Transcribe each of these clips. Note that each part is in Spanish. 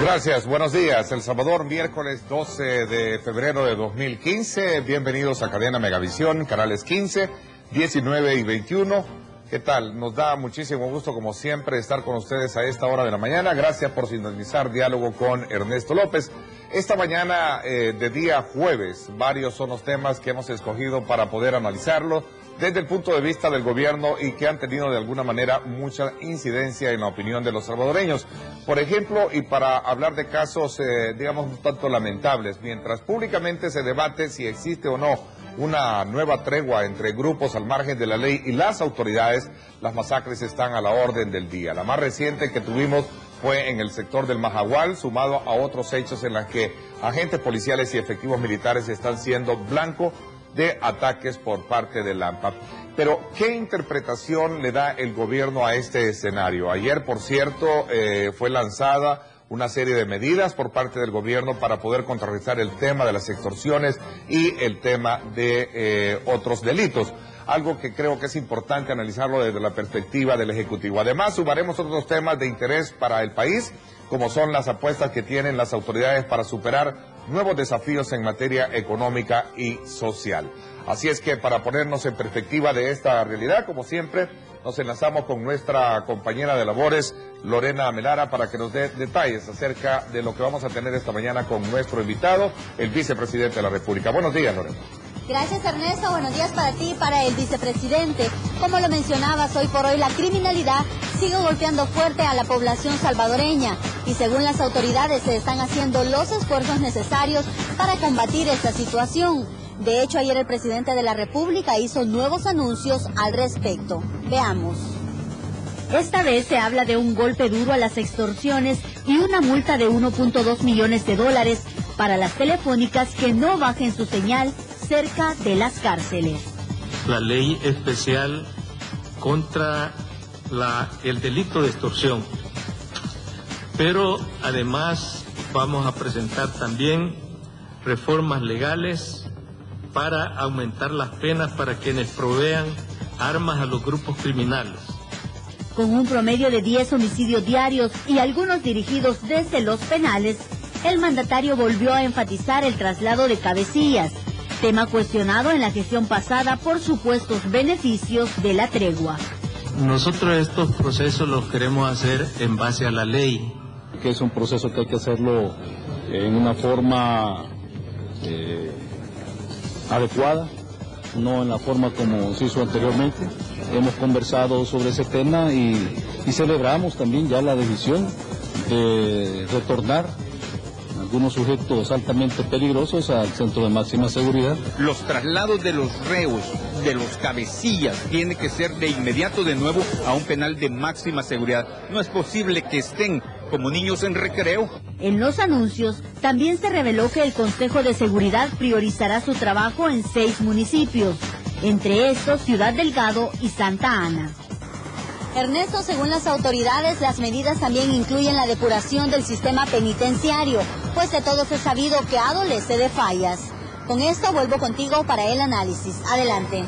Gracias, buenos días. El Salvador, miércoles 12 de febrero de 2015. Bienvenidos a Cadena Megavisión, canales 15, 19 y 21. ¿Qué tal? Nos da muchísimo gusto, como siempre, estar con ustedes a esta hora de la mañana. Gracias por sintonizar Diálogo con Ernesto López. Esta mañana de día jueves, varios son los temas que hemos escogido para poder analizarlo desde el punto de vista del gobierno y que han tenido de alguna manera mucha incidencia en la opinión de los salvadoreños. Por ejemplo, y para hablar de casos, digamos, un tanto lamentables, mientras públicamente se debate si existe o no una nueva tregua entre grupos al margen de la ley y las autoridades, las masacres están a la orden del día. La más reciente que tuvimos fue en el sector del Majagual, sumado a otros hechos en los que agentes policiales y efectivos militares están siendo blanco de ataques por parte del AMPA. Pero, ¿qué interpretación le da el gobierno a este escenario? Ayer, por cierto, fue lanzada una serie de medidas por parte del gobierno para poder contrarrestar el tema de las extorsiones y el tema de otros delitos. Algo que creo que es importante analizarlo desde la perspectiva del Ejecutivo. Además, sumaremos otros temas de interés para el país, como son las apuestas que tienen las autoridades para superar nuevos desafíos en materia económica y social. Así es que, para ponernos en perspectiva de esta realidad, como siempre, nos enlazamos con nuestra compañera de labores, Lorena Melara, para que nos dé detalles acerca de lo que vamos a tener esta mañana con nuestro invitado, el vicepresidente de la República. Buenos días, Lorena. Gracias, Ernesto. Buenos días para ti y para el vicepresidente. Como lo mencionabas, hoy por hoy la criminalidad sigue golpeando fuerte a la población salvadoreña y según las autoridades se están haciendo los esfuerzos necesarios para combatir esta situación. De hecho, ayer el presidente de la República hizo nuevos anuncios al respecto. Veamos. Esta vez se habla de un golpe duro a las extorsiones y una multa de 1.2 millones de dólares para las telefónicas que no bajen su señal cerca de las cárceles. La ley especial contra el delito de extorsión. Pero además vamos a presentar también reformas legales para aumentar las penas para quienes provean armas a los grupos criminales. Con un promedio de 10 homicidios diarios y algunos dirigidos desde los penales, el mandatario volvió a enfatizar el traslado de cabecillas, tema cuestionado en la gestión pasada por supuestos beneficios de la tregua. Nosotros estos procesos los queremos hacer en base a la ley. Que es un proceso que hay que hacerlo en una forma adecuada, no en la forma como se hizo anteriormente. Hemos conversado sobre ese tema y celebramos también ya la decisión de retornar algunos sujetos altamente peligrosos al centro de máxima seguridad. Los traslados de los reos, de los cabecillas, tiene que ser de inmediato de nuevo a un penal de máxima seguridad. No es posible que estén como niños en recreo. En los anuncios también se reveló que el Consejo de Seguridad priorizará su trabajo en 6 municipios, entre estos Ciudad Delgado y Santa Ana. Ernesto, según las autoridades, las medidas también incluyen la depuración del sistema penitenciario, pues de todos es sabido que adolece de fallas. Con esto vuelvo contigo para el análisis. Adelante.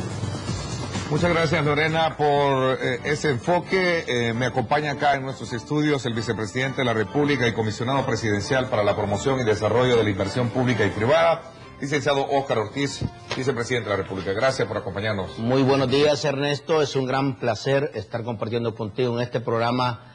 Muchas gracias, Lorena, por ese enfoque. Me acompaña acá en nuestros estudios el vicepresidente de la República y comisionado presidencial para la promoción y desarrollo de la inversión pública y privada, licenciado Óscar Ortiz, vicepresidente de la República. Gracias por acompañarnos. Muy buenos días, Ernesto. Es un gran placer estar compartiendo contigo en este programa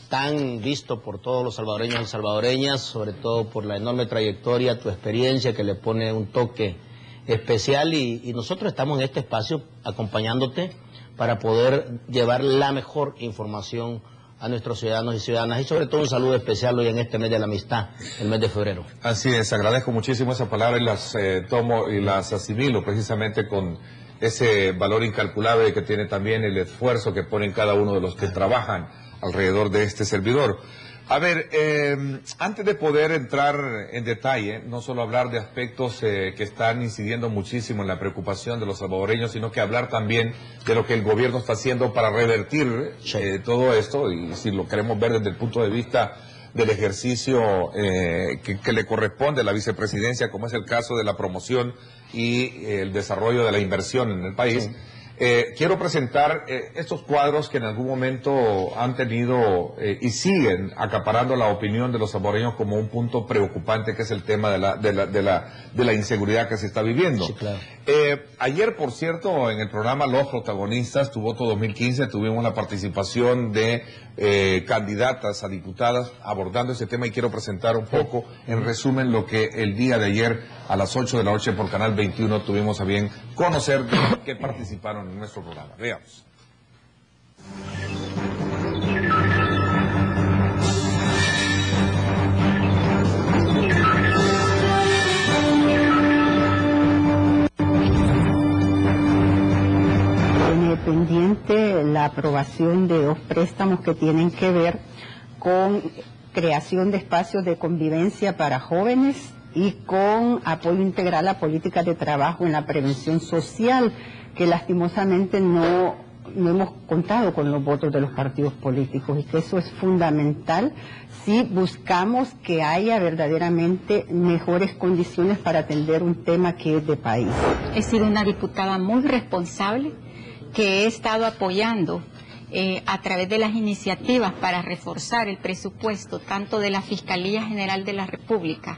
tan visto por todos los salvadoreños y salvadoreñas, sobre todo por la enorme trayectoria, tu experiencia que le pone un toque especial y nosotros estamos en este espacio acompañándote para poder llevar la mejor información a nuestros ciudadanos y ciudadanas y sobre todo un saludo especial hoy en este mes de la amistad, el mes de febrero. Así es, agradezco muchísimo esa palabra y las tomo y las asimilo precisamente con ese valor incalculable que tiene también el esfuerzo que ponen cada uno de los que trabajan alrededor de este servidor. A ver, antes de poder entrar en detalle, no solo hablar de aspectos que están incidiendo muchísimo en la preocupación de los salvadoreños, sino que hablar también de lo que el gobierno está haciendo para revertir todo esto, y si lo queremos ver desde el punto de vista del ejercicio que le corresponde a la vicepresidencia, como es el caso de la promoción y el desarrollo de la inversión en el país. Quiero presentar estos cuadros que en algún momento han tenido y siguen acaparando la opinión de los salvadoreños como un punto preocupante, que es el tema de la inseguridad que se está viviendo. Sí, claro. Ayer, por cierto, en el programa Los Protagonistas, Tu Voto 2015, tuvimos la participación de candidatas a diputadas abordando ese tema, y quiero presentar un poco, en resumen, lo que el día de ayer a las 8 de la noche por Canal 21 tuvimos a bien conocer de que participaron en nuestro programa. Veamos. Pendiente la aprobación de 2 préstamos que tienen que ver con creación de espacios de convivencia para jóvenes y con apoyo integral a políticas de trabajo en la prevención social, que lastimosamente no hemos contado con los votos de los partidos políticos, y que eso es fundamental si buscamos que haya verdaderamente mejores condiciones para atender un tema que es de país. He sido una diputada muy responsable, que he estado apoyando a través de las iniciativas para reforzar el presupuesto tanto de la Fiscalía General de la República,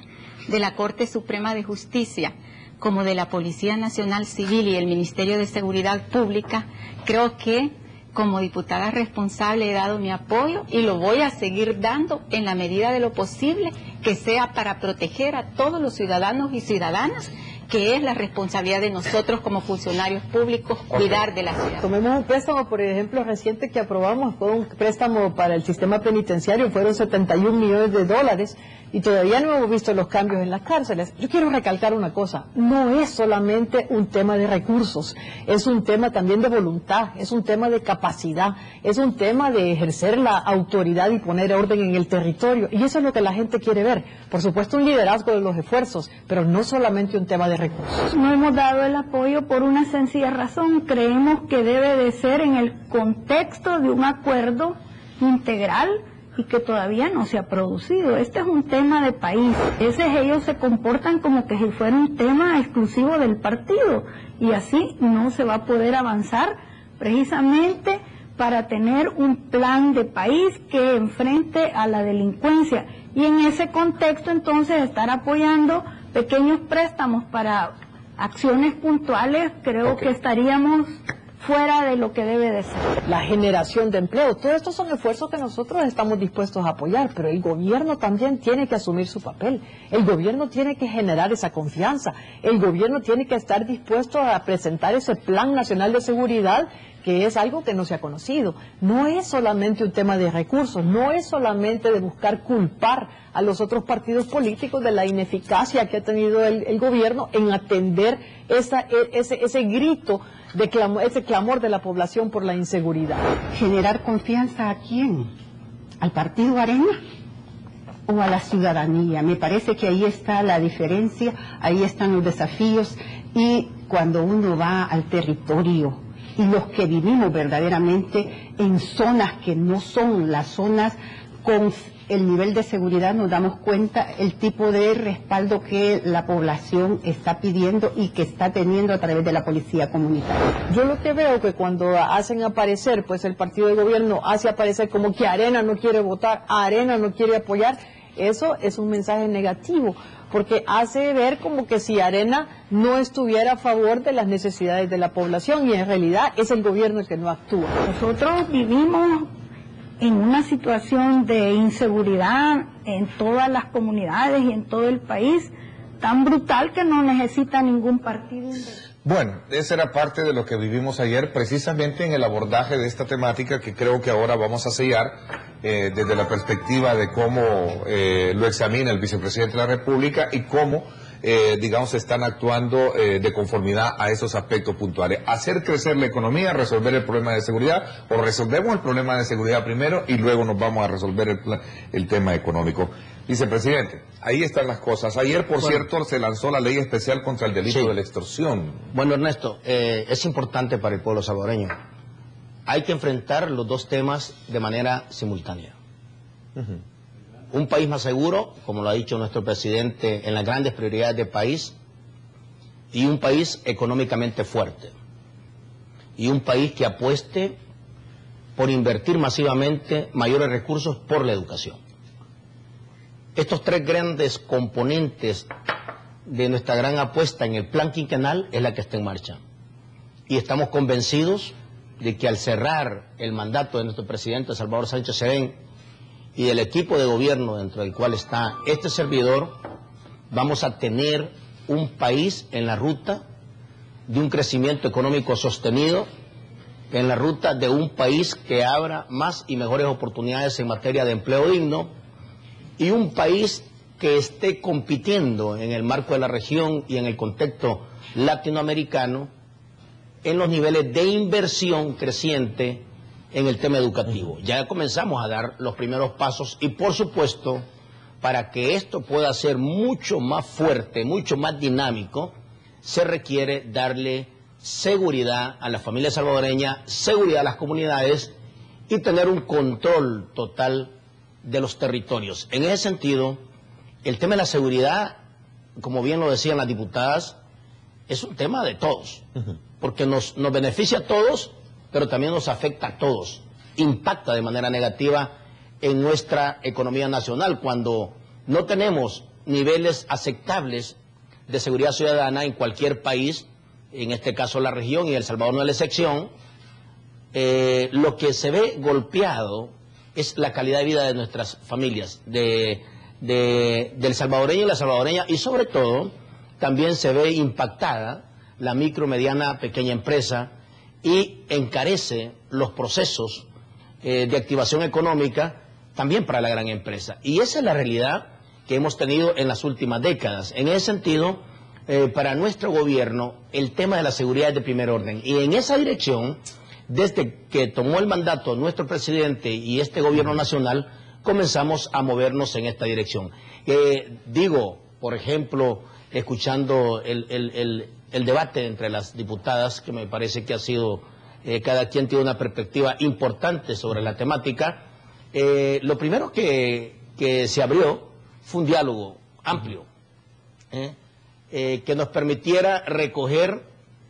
de la Corte Suprema de Justicia, como de la Policía Nacional Civil y el Ministerio de Seguridad Pública. Creo que como diputada responsable he dado mi apoyo y lo voy a seguir dando en la medida de lo posible, que sea para proteger a todos los ciudadanos y ciudadanas, que es la responsabilidad de nosotros como funcionarios públicos, cuidar de la ciudad. Tomemos un préstamo, por ejemplo, reciente que aprobamos, fue un préstamo para el sistema penitenciario, fueron 71 millones de dólares, y todavía no hemos visto los cambios en las cárceles. Yo quiero recalcar una cosa, no es solamente un tema de recursos, es un tema también de voluntad, es un tema de capacidad, es un tema de ejercer la autoridad y poner orden en el territorio, y eso es lo que la gente quiere ver. Por supuesto, un liderazgo de los esfuerzos, pero no solamente un tema de recursos. No hemos dado el apoyo por una sencilla razón. Creemos que debe de ser en el contexto de un acuerdo integral y que todavía no se ha producido. Este es un tema de país. A veces ellos se comportan como que si fuera un tema exclusivo del partido, y así no se va a poder avanzar precisamente para tener un plan de país que enfrente a la delincuencia. Y en ese contexto entonces estar apoyando pequeños préstamos para acciones puntuales, creo que estaríamos fuera de lo que debe de ser. La generación de empleo, todos estos son esfuerzos que nosotros estamos dispuestos a apoyar, pero el gobierno también tiene que asumir su papel, el gobierno tiene que generar esa confianza, el gobierno tiene que estar dispuesto a presentar ese Plan Nacional de Seguridad, que es algo que no se ha conocido. No es solamente un tema de recursos, no es solamente de buscar culpar a los otros partidos políticos de la ineficacia que ha tenido el gobierno en atender ese grito, ese clamor de la población por la inseguridad. ¿Generar confianza a quién? ¿Al partido Arena o a la ciudadanía? Me parece que ahí está la diferencia, ahí están los desafíos, y cuando uno va al territorio, y los que vivimos verdaderamente en zonas que no son las zonas con el nivel de seguridad, nos damos cuenta el tipo de respaldo que la población está pidiendo y que está teniendo a través de la policía comunitaria. Yo lo que veo que cuando hacen aparecer, pues el partido de gobierno hace aparecer como que Arena no quiere votar, Arena no quiere apoyar, eso es un mensaje negativo, porque hace ver como que si Arena no estuviera a favor de las necesidades de la población, y en realidad es el gobierno el que no actúa. Nosotros vivimos en una situación de inseguridad en todas las comunidades y en todo el país, tan brutal que no necesita ningún partido. Bueno, esa era parte de lo que vivimos ayer, precisamente en el abordaje de esta temática, que creo que ahora vamos a sellar desde la perspectiva de cómo lo examina el vicepresidente de la República y cómo, digamos, están actuando de conformidad a esos aspectos puntuales. Hacer crecer la economía, resolver el problema de seguridad, o resolvemos el problema de seguridad primero y luego nos vamos a resolver el tema económico. Vicepresidente, ahí están las cosas. Ayer, por cierto, se lanzó la ley especial contra el delito de la extorsión. Bueno, Ernesto, es importante para el pueblo salvadoreño. Hay que enfrentar los dos temas de manera simultánea. Un país más seguro, como lo ha dicho nuestro presidente, en las grandes prioridades del país, y un país económicamente fuerte. y un país que apueste por invertir masivamente mayores recursos por la educación. Estos tres grandes componentes de nuestra gran apuesta en el plan quinquenal es la que está en marcha. Y estamos convencidos de que al cerrar el mandato de nuestro presidente Salvador Sánchez Serén y del equipo de gobierno dentro del cual está este servidor, vamos a tener un país en la ruta de un crecimiento económico sostenido, en la ruta de un país que abra más y mejores oportunidades en materia de empleo digno, y un país que esté compitiendo en el marco de la región y en el contexto latinoamericano en los niveles de inversión creciente en el tema educativo. Ya comenzamos a dar los primeros pasos y, por supuesto, para que esto pueda ser mucho más fuerte, mucho más dinámico, se requiere darle seguridad a la familia salvadoreña, seguridad a las comunidades y tener un control total de los territorios. En ese sentido, el tema de la seguridad, como bien lo decían las diputadas, es un tema de todos, porque nos beneficia a todos, pero también nos afecta a todos, impacta de manera negativa en nuestra economía nacional. Cuando no tenemos niveles aceptables de seguridad ciudadana en cualquier país, en este caso la región, y El Salvador no es la excepción, lo que se ve golpeado es la calidad de vida de nuestras familias, del salvadoreño y la salvadoreña, y sobre todo también se ve impactada la micro, mediana, pequeña empresa, y encarece los procesos de activación económica también para la gran empresa. Y esa es la realidad que hemos tenido en las últimas décadas. En ese sentido, para nuestro gobierno, el tema de la seguridad es de primer orden. Y en esa dirección, desde que tomó el mandato nuestro presidente y este gobierno nacional, comenzamos a movernos en esta dirección. Digo, por ejemplo, escuchando el debate entre las diputadas, que me parece que ha sido, cada quien tiene una perspectiva importante sobre la temática, lo primero que se abrió fue un diálogo amplio, que nos permitiera recoger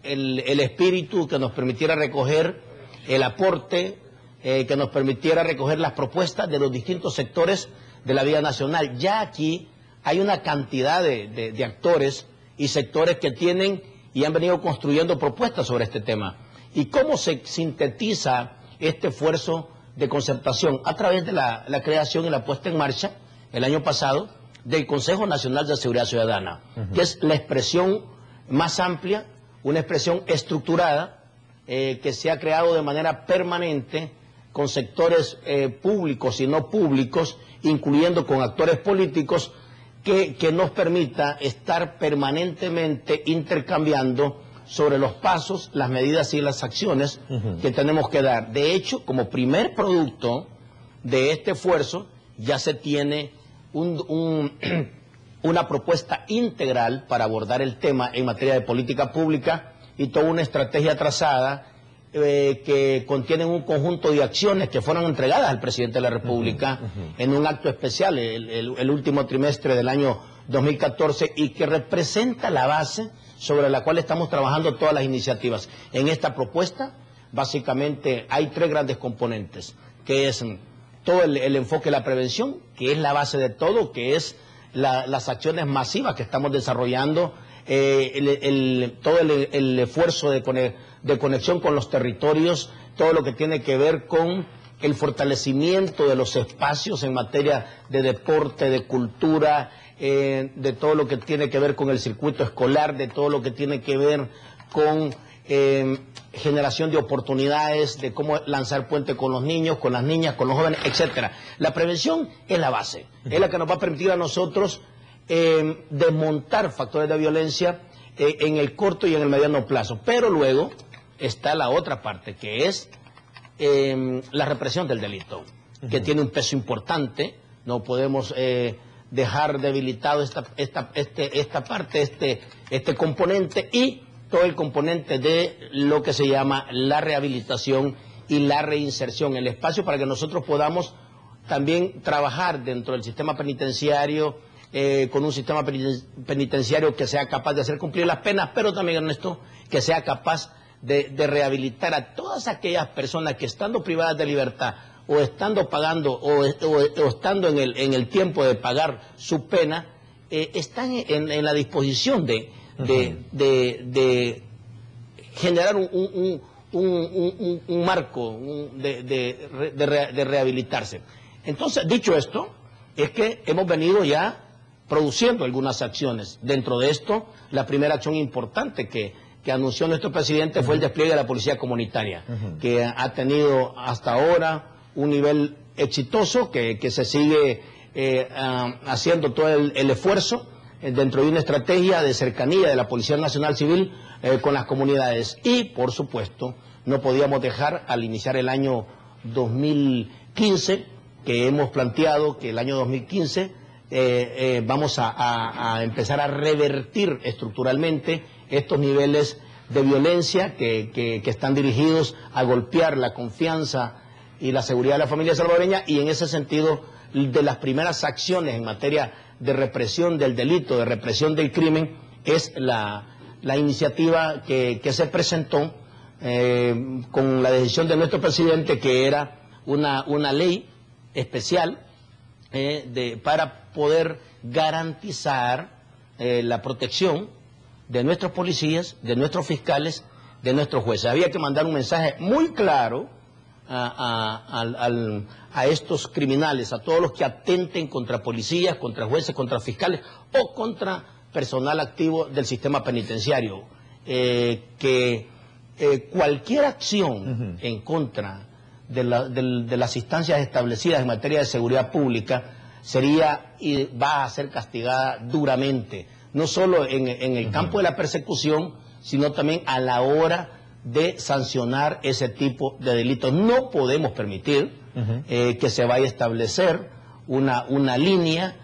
el espíritu, que nos permitiera recoger el aporte, que nos permitiera recoger las propuestas de los distintos sectores de la vida nacional. Ya aquí hay una cantidad de actores y sectores que tienen y han venido construyendo propuestas sobre este tema. ¿Y cómo se sintetiza este esfuerzo de concertación? A través de la creación y la puesta en marcha, el año pasado, del Consejo Nacional de Seguridad Ciudadana, que es la expresión más amplia, una expresión estructurada, que se ha creado de manera permanente con sectores públicos y no públicos, incluyendo con actores políticos, que nos permita estar permanentemente intercambiando sobre los pasos, las medidas y las acciones que tenemos que dar. De hecho, como primer producto de este esfuerzo, ya se tiene una propuesta integral para abordar el tema en materia de política pública y toda una estrategia trazada que contienen un conjunto de acciones que fueron entregadas al presidente de la República en un acto especial el último trimestre del año 2014 y que representa la base sobre la cual estamos trabajando todas las iniciativas. En esta propuesta, básicamente, hay tres grandes componentes, que es todo el enfoque de la prevención, que es la base de todo, que es las acciones masivas que estamos desarrollando, todo el esfuerzo de conexión con los territorios, todo lo que tiene que ver con el fortalecimiento de los espacios en materia de deporte, de cultura, de todo lo que tiene que ver con el circuito escolar, de todo lo que tiene que ver con generación de oportunidades, de cómo lanzar puente con los niños, con las niñas, con los jóvenes, etcétera. La prevención es la base, es la que nos va a permitir a nosotros desmontar factores de violencia en el corto y en el mediano plazo. Pero luego está la otra parte, que es la represión del delito, que tiene un peso importante. No podemos dejar debilitado esta parte, este componente, y todo el componente de lo que se llama la rehabilitación y la reinserción, el espacio para que nosotros podamos también trabajar dentro del sistema penitenciario, con un sistema penitenciario que sea capaz de hacer cumplir las penas, pero también, Ernesto, que sea capaz de rehabilitar a todas aquellas personas que estando privadas de libertad o estando pagando o estando en el tiempo de pagar su pena, están en la disposición de generar un marco de rehabilitarse. Entonces, dicho esto, es que hemos venido ya produciendo algunas acciones. Dentro de esto, la primera acción importante que anunció nuestro presidente fue el despliegue de la policía comunitaria, que ha tenido hasta ahora un nivel exitoso, que se sigue haciendo todo el esfuerzo dentro de una estrategia de cercanía de la Policía Nacional Civil con las comunidades. Y, por supuesto, no podíamos dejar, al iniciar el año 2015, que hemos planteado que el año 2015 vamos a empezar a revertir estructuralmente estos niveles de violencia que están dirigidos a golpear la confianza y la seguridad de la familia salvadoreña, y en ese sentido, de las primeras acciones en materia de represión del delito, de represión del crimen, es la iniciativa que se presentó con la decisión de nuestro presidente, que era una ley especial para poder garantizar la protección de nuestros policías, de nuestros fiscales, de nuestros jueces. Había que mandar un mensaje muy claro a estos criminales, a todos los que atenten contra policías, contra jueces, contra fiscales o contra personal activo del sistema penitenciario, que cualquier acción en contra de las instancias establecidas en materia de seguridad pública sería y va a ser castigada duramente, no solo en el campo de la persecución, sino también a la hora de sancionar ese tipo de delitos. No podemos permitir que se vaya a establecer una línea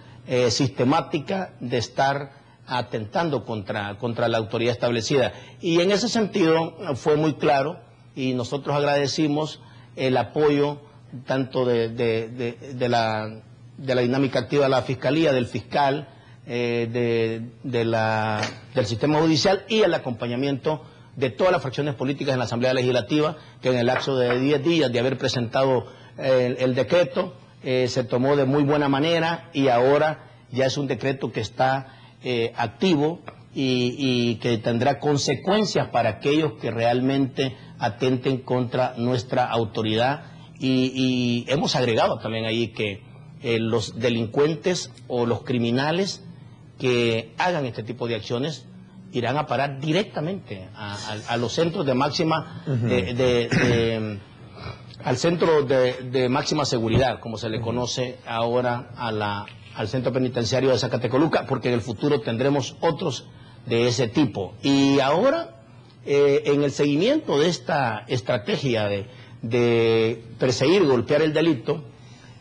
sistemática de estar atentando contra la autoridad establecida. Y en ese sentido fue muy claro, y nosotros agradecimos el apoyo tanto de la dinámica activa de la Fiscalía, del fiscal, del sistema judicial, y el acompañamiento de todas las fracciones políticas en la Asamblea Legislativa, que en el lapso de 10 días de haber presentado el decreto, se tomó de muy buena manera, y ahora ya es un decreto que está activo y que tendrá consecuencias para aquellos que realmente atenten contra nuestra autoridad. Y hemos agregado también ahí que los delincuentes o los criminales que hagan este tipo de acciones irán a parar directamente a los centros de máxima al centro de máxima seguridad, como se le conoce ahora al centro penitenciario de Zacatecoluca, porque en el futuro tendremos otros de ese tipo. Y ahora, en el seguimiento de esta estrategia de perseguir y golpear el delito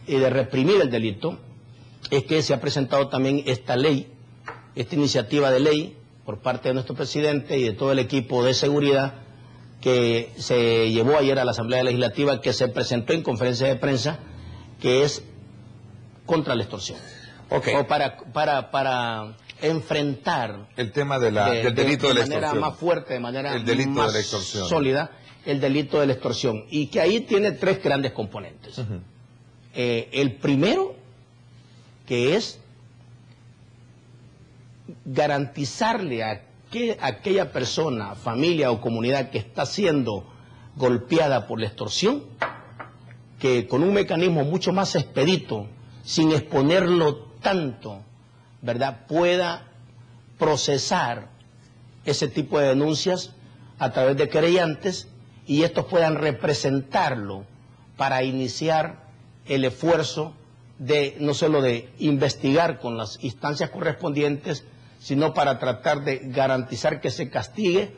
y de reprimir el delito, es que se ha presentado también esta ley, esta iniciativa de ley por parte de nuestro presidente y de todo el equipo de seguridad, que se llevó ayer a la Asamblea Legislativa, que se presentó en conferencia de prensa, que es contra la extorsión. O para enfrentar el tema del delito de la extorsión. De manera más fuerte, de manera el delito más de la extorsión. Sólida, el delito de la extorsión. Y que ahí tiene tres grandes componentes. El primero, que es garantizarle a aquella persona, familia o comunidad que está siendo golpeada por la extorsión, que con un mecanismo mucho más expedito, sin exponerlo tanto, ¿verdad?, pueda procesar ese tipo de denuncias a través de querellantes, y estos puedan representarlo para iniciar el esfuerzo de no solo de investigar con las instancias correspondientes, sino para tratar de garantizar que se castigue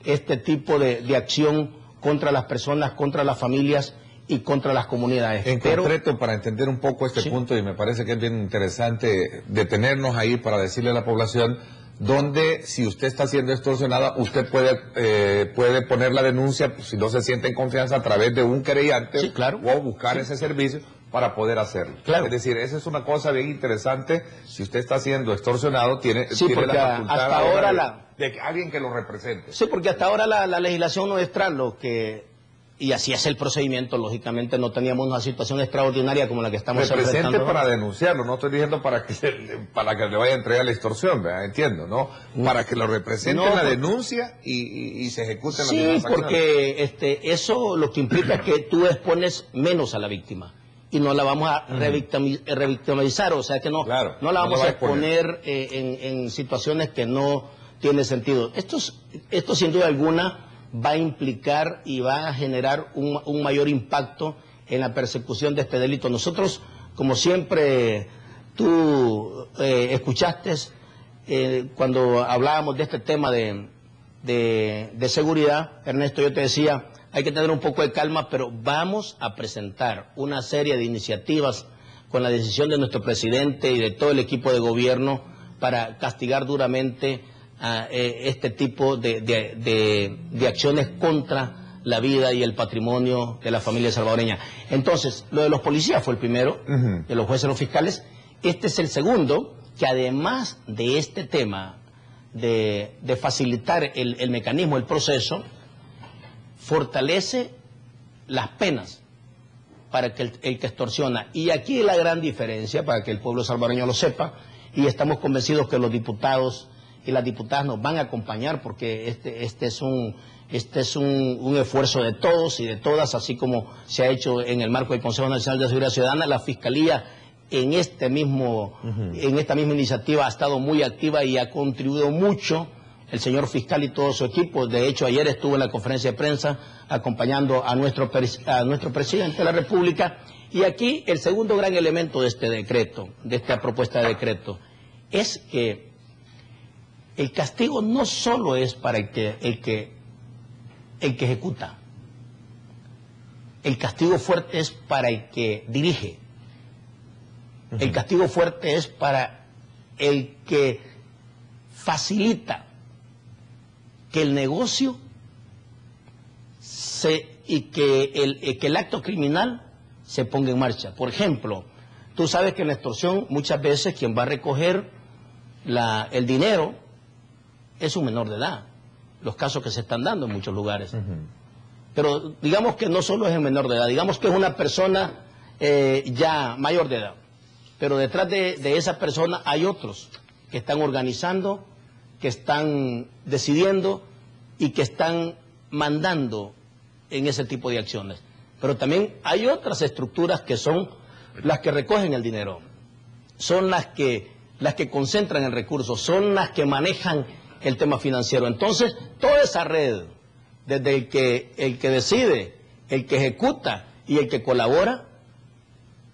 este tipo de acción contra las personas, contra las familias y contra las comunidades. En concreto, para entender un poco este punto, y me parece que es bien interesante detenernos ahí para decirle a la población, donde si usted está siendo extorsionada, usted puede poner la denuncia, si no se siente en confianza, a través de un querellante, sí, claro, o buscar ese servicio, para poder hacerlo. Claro. Es decir, esa es una cosa bien interesante. Si usted está siendo extorsionado, tiene porque la facultad hasta ahora de que alguien que lo represente. Sí, porque hasta ahora la legislación nuestra, y así es el procedimiento, lógicamente no teníamos una situación extraordinaria como la que estamos represente enfrentando. Para denunciarlo, no estoy diciendo para que le vaya a entregar la extorsión, ¿verdad? Entiendo, ¿no? Para que lo represente en la denuncia y se ejecute en la Sí, porque eso lo que implica es que tú expones menos a la víctima y no la vamos a revictimizar, o sea que no la vamos a exponer en situaciones que no tienen sentido. Esto sin duda alguna va a implicar y va a generar un mayor impacto en la persecución de este delito. Nosotros, como siempre tú escuchaste cuando hablábamos de este tema de seguridad, Ernesto, yo te decía, hay que tener un poco de calma, pero vamos a presentar una serie de iniciativas con la decisión de nuestro presidente y de todo el equipo de gobierno para castigar duramente a este tipo de acciones contra la vida y el patrimonio de la familia salvadoreña. Entonces, lo de los policías fue el primero, de los jueces y los fiscales. Este es el segundo, que además de este tema de facilitar el mecanismo, el proceso, fortalece las penas para que el que extorsiona. Y aquí la gran diferencia, para que el pueblo salvadoreño lo sepa, y estamos convencidos que los diputados y las diputadas nos van a acompañar, porque este es un esfuerzo de todos y de todas, así como se ha hecho en el marco del Consejo Nacional de Seguridad Ciudadana. La Fiscalía en esta misma iniciativa ha estado muy activa y ha contribuido mucho el señor fiscal y todo su equipo. De hecho, ayer estuvo en la conferencia de prensa acompañando a nuestro presidente de la República. Y aquí el segundo gran elemento de este decreto, de esta propuesta de decreto, es que el castigo no solo es para el que ejecuta. El castigo fuerte es para el que dirige. El castigo fuerte es para el que facilita que el negocio y que el acto criminal se ponga en marcha. Por ejemplo, tú sabes que en la extorsión muchas veces quien va a recoger el dinero es un menor de edad, los casos que se están dando en muchos lugares. Pero digamos que no solo es el menor de edad, digamos que es una persona ya mayor de edad, pero detrás de esa persona hay otros que están organizando, que están decidiendo y que están mandando en ese tipo de acciones. Pero también hay otras estructuras que son las que recogen el dinero, son las que concentran el recurso, son las que manejan el tema financiero. Entonces, toda esa red, desde el que decide, el que ejecuta y el que colabora,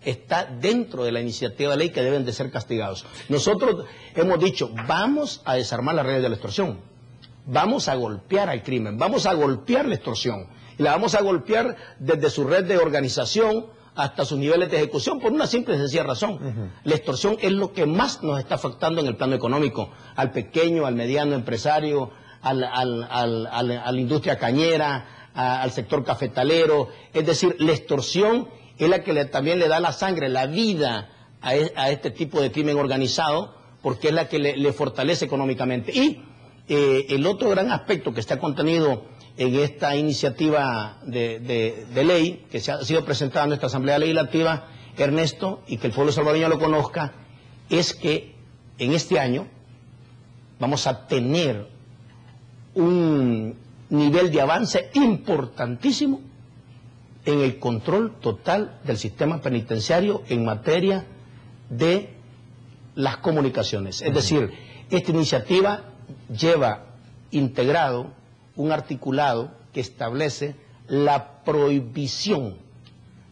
está dentro de la iniciativa de ley que deben de ser castigados. Nosotros hemos dicho, vamos a desarmar las redes de la extorsión, vamos a golpear al crimen, vamos a golpear la extorsión, y la vamos a golpear desde su red de organización hasta sus niveles de ejecución, por una simple y sencilla razón. La extorsión es lo que más nos está afectando en el plano económico, al pequeño, al mediano empresario, a la industria cañera, al sector cafetalero. Es decir, la extorsión es la que también le da la sangre, la vida a este tipo de crimen organizado, porque es la que le fortalece económicamente. Y el otro gran aspecto que está contenido en esta iniciativa de ley que ha sido presentada en nuestra Asamblea Legislativa, Ernesto, y que el pueblo salvadoreño lo conozca, es que en este año vamos a tener un nivel de avance importantísimo en el control total del sistema penitenciario en materia de las comunicaciones. Es decir, esta iniciativa lleva integrado un articulado que establece la prohibición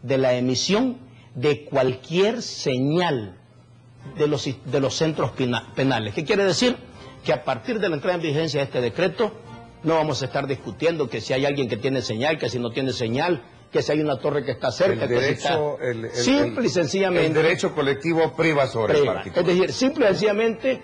de la emisión de cualquier señal de los centros penales. ¿Qué quiere decir? Que a partir de la entrada en vigencia de este decreto no vamos a estar discutiendo que si hay alguien que tiene señal, que si no tiene señal, que si hay una torre que está cerca, simple y sencillamente el derecho colectivo priva sobre el particular. Es decir, simple y sencillamente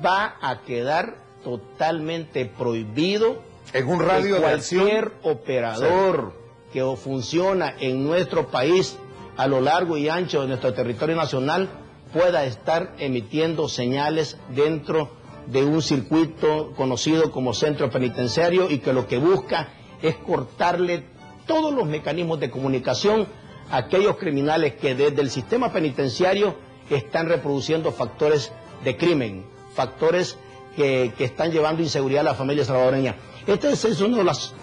va a quedar totalmente prohibido en un radio que cualquier operador que funciona en nuestro país a lo largo y ancho de nuestro territorio nacional pueda estar emitiendo señales dentro de un circuito conocido como centro penitenciario y que lo que busca es cortarle todos los mecanismos de comunicación a aquellos criminales que desde el sistema penitenciario están reproduciendo factores de crimen, factores que están llevando inseguridad a la familia salvadoreña. Este es uno de los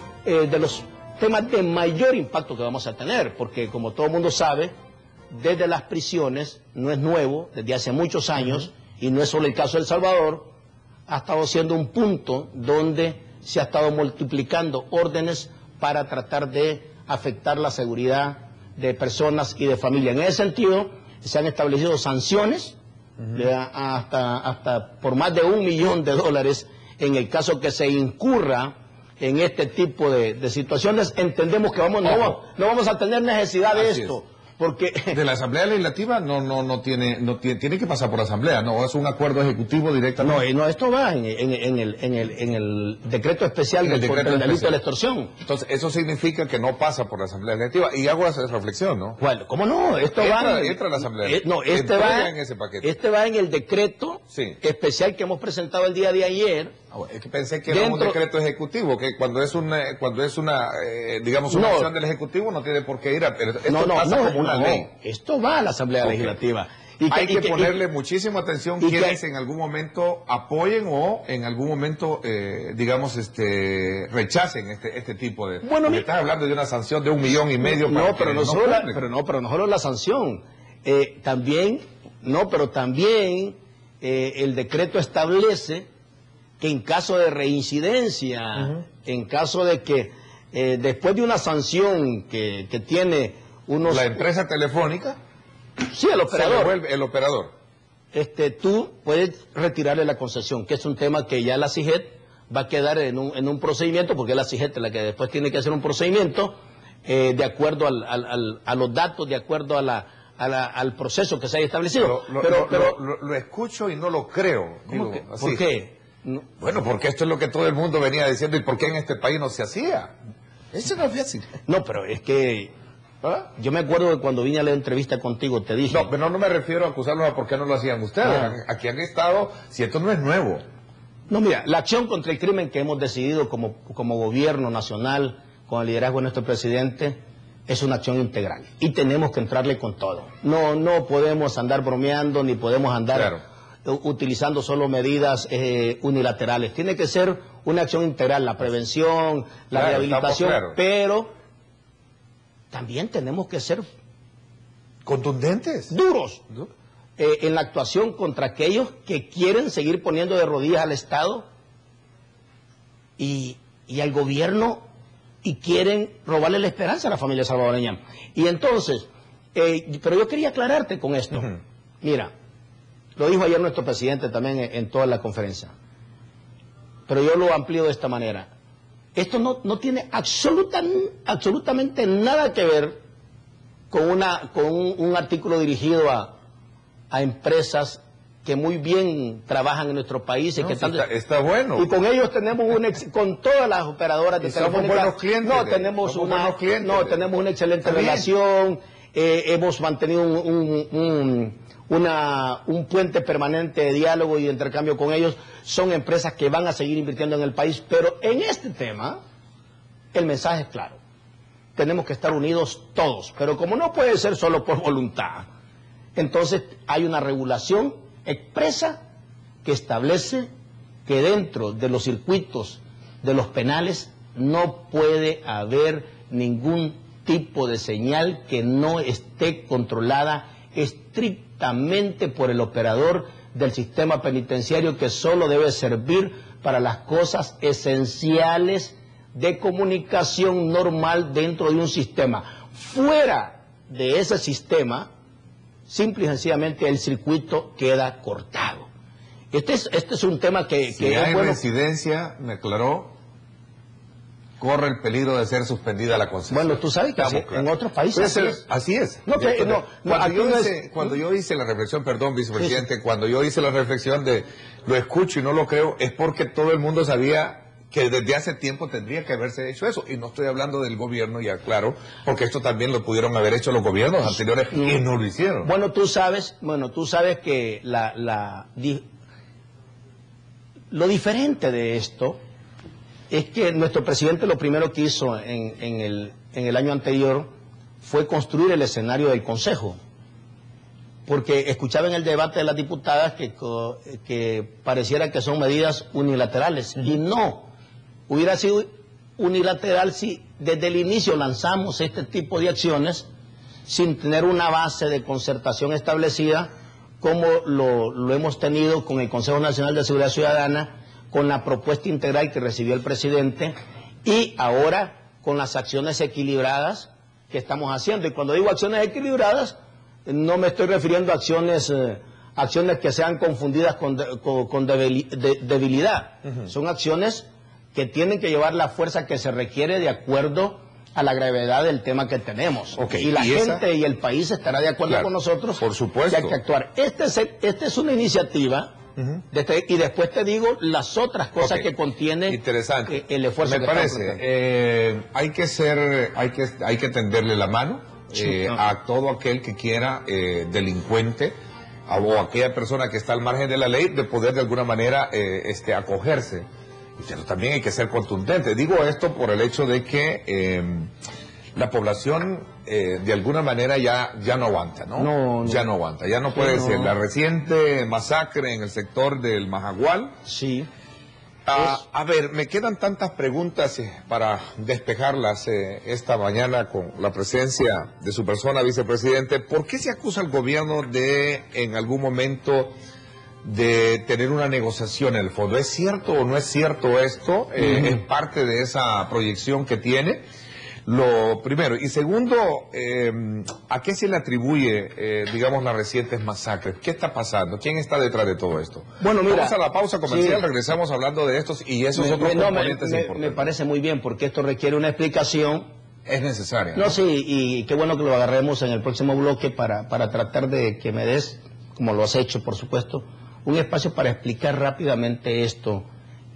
temas de mayor impacto que vamos a tener, porque como todo el mundo sabe, desde las prisiones, no es nuevo, desde hace muchos años, y no es solo el caso de El Salvador, ha estado siendo un punto donde se ha estado multiplicando órdenes para tratar de afectar la seguridad de personas y de familia. En ese sentido, se han establecido sanciones hasta por más de $1 millón en el caso que se incurra en este tipo de situaciones. Entendemos que no vamos a tener necesidad de esto. Porque de la Asamblea Legislativa tiene que pasar por Asamblea, no es un acuerdo ejecutivo directamente. No, esto va en el decreto especial del delito de la extorsión. Entonces, eso significa que no pasa por la Asamblea Legislativa. Y hago esa reflexión, ¿no? Bueno, ¿cómo no? Esto entra a la Asamblea. En ese paquete. Este va en el decreto especial que hemos presentado el día de ayer. Es que pensé que era un decreto ejecutivo, que cuando es una digamos, una acción del Ejecutivo no tiene por qué ir a... Esto pasa como una ley. Esto va a la Asamblea Legislativa. Hay que ponerle muchísima atención quienes en algún momento apoyen o en algún momento, digamos, rechacen este tipo de... Bueno, estás hablando de una sanción de $1,5 millones. Pero no solo la sanción. También el decreto establece que en caso de reincidencia, en caso de que después de una sanción que tiene unos... La empresa telefónica... Sí, el operador. El operador. Tú puedes retirarle la concesión, que es un tema que ya la CIGET va a quedar en un procedimiento, porque es la CIGET la que después tiene que hacer un procedimiento de acuerdo a los datos, de acuerdo al proceso que se haya establecido. Lo escucho y no lo creo. ¿Por qué? No. Bueno, porque esto es lo que todo el mundo venía diciendo, ¿y por qué en este país no se hacía? Eso no es fácil. No, pero es que... Yo me acuerdo que cuando vine a la entrevista contigo te dije... No, pero no me refiero a acusarlos a por qué no lo hacían ustedes. Aquí han estado, si esto no es nuevo. No, mira, la acción contra el crimen que hemos decidido como gobierno nacional, con el liderazgo de nuestro presidente, es una acción integral. Y tenemos que entrarle con todo. No podemos andar bromeando, ni podemos andar utilizando solo medidas unilaterales. Tiene que ser una acción integral, la prevención, la rehabilitación, pero... También tenemos que ser contundentes, duros, en la actuación contra aquellos que quieren seguir poniendo de rodillas al Estado y al gobierno y quieren robarle la esperanza a la familia salvadoreña. Y entonces, pero yo quería aclararte con esto. Mira, lo dijo ayer nuestro presidente también en toda la conferencia, pero yo lo amplío de esta manera. Esto no tiene absolutamente nada que ver con un artículo dirigido a empresas que muy bien trabajan en nuestro país. Y que está bueno. Y con ellos tenemos con todas las operadoras de telefónica. Buenos clientes. Tenemos una excelente relación. Hemos mantenido un puente permanente de diálogo y de intercambio con ellos. Son empresas que van a seguir invirtiendo en el país, pero en este tema el mensaje es claro. Tenemos que estar unidos todos, pero como no puede ser solo por voluntad, entonces hay una regulación expresa que establece que dentro de los circuitos de los penales no puede haber ningún tipo de señal que no esté controlada estrictamente por el operador del sistema penitenciario, que solo debe servir para las cosas esenciales de comunicación normal dentro de un sistema. Fuera de ese sistema, simple y sencillamente el circuito queda cortado. Este es un tema que si hay residencia, me aclaró, corre el peligro de ser suspendida la concesión. Bueno, tú sabes que en otros países así es. Cuando yo hice la reflexión, perdón, vicepresidente, cuando yo hice la reflexión de lo escucho y no lo creo, es porque todo el mundo sabía que desde hace tiempo tendría que haberse hecho eso. Y no estoy hablando del gobierno, ya claro, porque esto también lo pudieron haber hecho los gobiernos anteriores y no lo hicieron. Bueno, tú sabes que lo diferente de esto es que nuestro presidente lo primero que hizo en el año anterior fue construir el escenario del Consejo. Porque escuchaba en el debate de las diputadas que pareciera que son medidas unilaterales. Y no, hubiera sido unilateral si desde el inicio lanzamos este tipo de acciones sin tener una base de concertación establecida, como lo hemos tenido con el Consejo Nacional de Seguridad Ciudadana, con la propuesta integral que recibió el presidente y ahora con las acciones equilibradas que estamos haciendo. Y cuando digo acciones equilibradas, no me estoy refiriendo a acciones que sean confundidas con debilidad. Son acciones que tienen que llevar la fuerza que se requiere de acuerdo a la gravedad del tema que tenemos. Y la gente y el país estará de acuerdo con nosotros. Por supuesto. Que hay que actuar. Esta es una iniciativa, y después te digo las otras cosas que contiene el esfuerzo me parece. Hay que tenderle la mano a todo aquel que quiera, delincuente, o aquella persona que está al margen de la ley, de poder de alguna manera acogerse. Pero también hay que ser contundente. Digo esto por el hecho de que la población de alguna manera ya no aguanta, ¿no? Ya no aguanta, ya no puede ser. La reciente masacre en el sector del Majagual. Sí. A ver, me quedan tantas preguntas para despejarlas esta mañana con la presencia de su persona, vicepresidente. ¿Por qué se acusa al gobierno de, en algún momento, de tener una negociación en el fondo? ¿Es cierto o no es cierto esto? ¿Es parte de esa proyección que tiene? Lo primero. Y segundo, ¿a qué se le atribuye, digamos, las recientes masacres? ¿Qué está pasando? ¿Quién está detrás de todo esto? Bueno, mira, vamos a la pausa comercial, regresamos hablando de estos y esos otros componentes importantes. Me parece muy bien, porque esto requiere una explicación. Es necesaria. No, sí, y qué bueno que lo agarremos en el próximo bloque para tratar de que me des, como lo has hecho, por supuesto, un espacio para explicar rápidamente esto,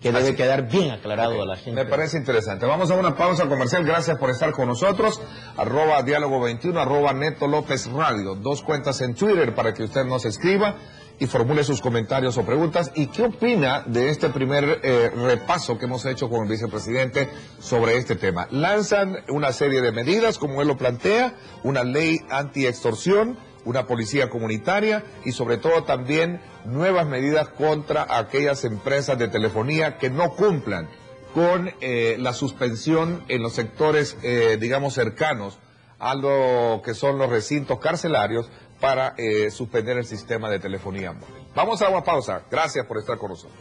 que debe quedar bien aclarado a la gente. Me parece interesante. Vamos a una pausa comercial. Gracias por estar con nosotros. @diálogo21, @Neto López Radio. 2 cuentas en Twitter para que usted nos escriba y formule sus comentarios o preguntas. ¿Y qué opina de este primer repaso que hemos hecho con el vicepresidente sobre este tema? Lanzan una serie de medidas, como él lo plantea, una ley anti-extorsión, una policía comunitaria y sobre todo también nuevas medidas contra aquellas empresas de telefonía que no cumplan con la suspensión en los sectores, digamos, cercanos a lo que son los recintos carcelarios para suspender el sistema de telefonía móvil. Vamos a una pausa. Gracias por estar con nosotros.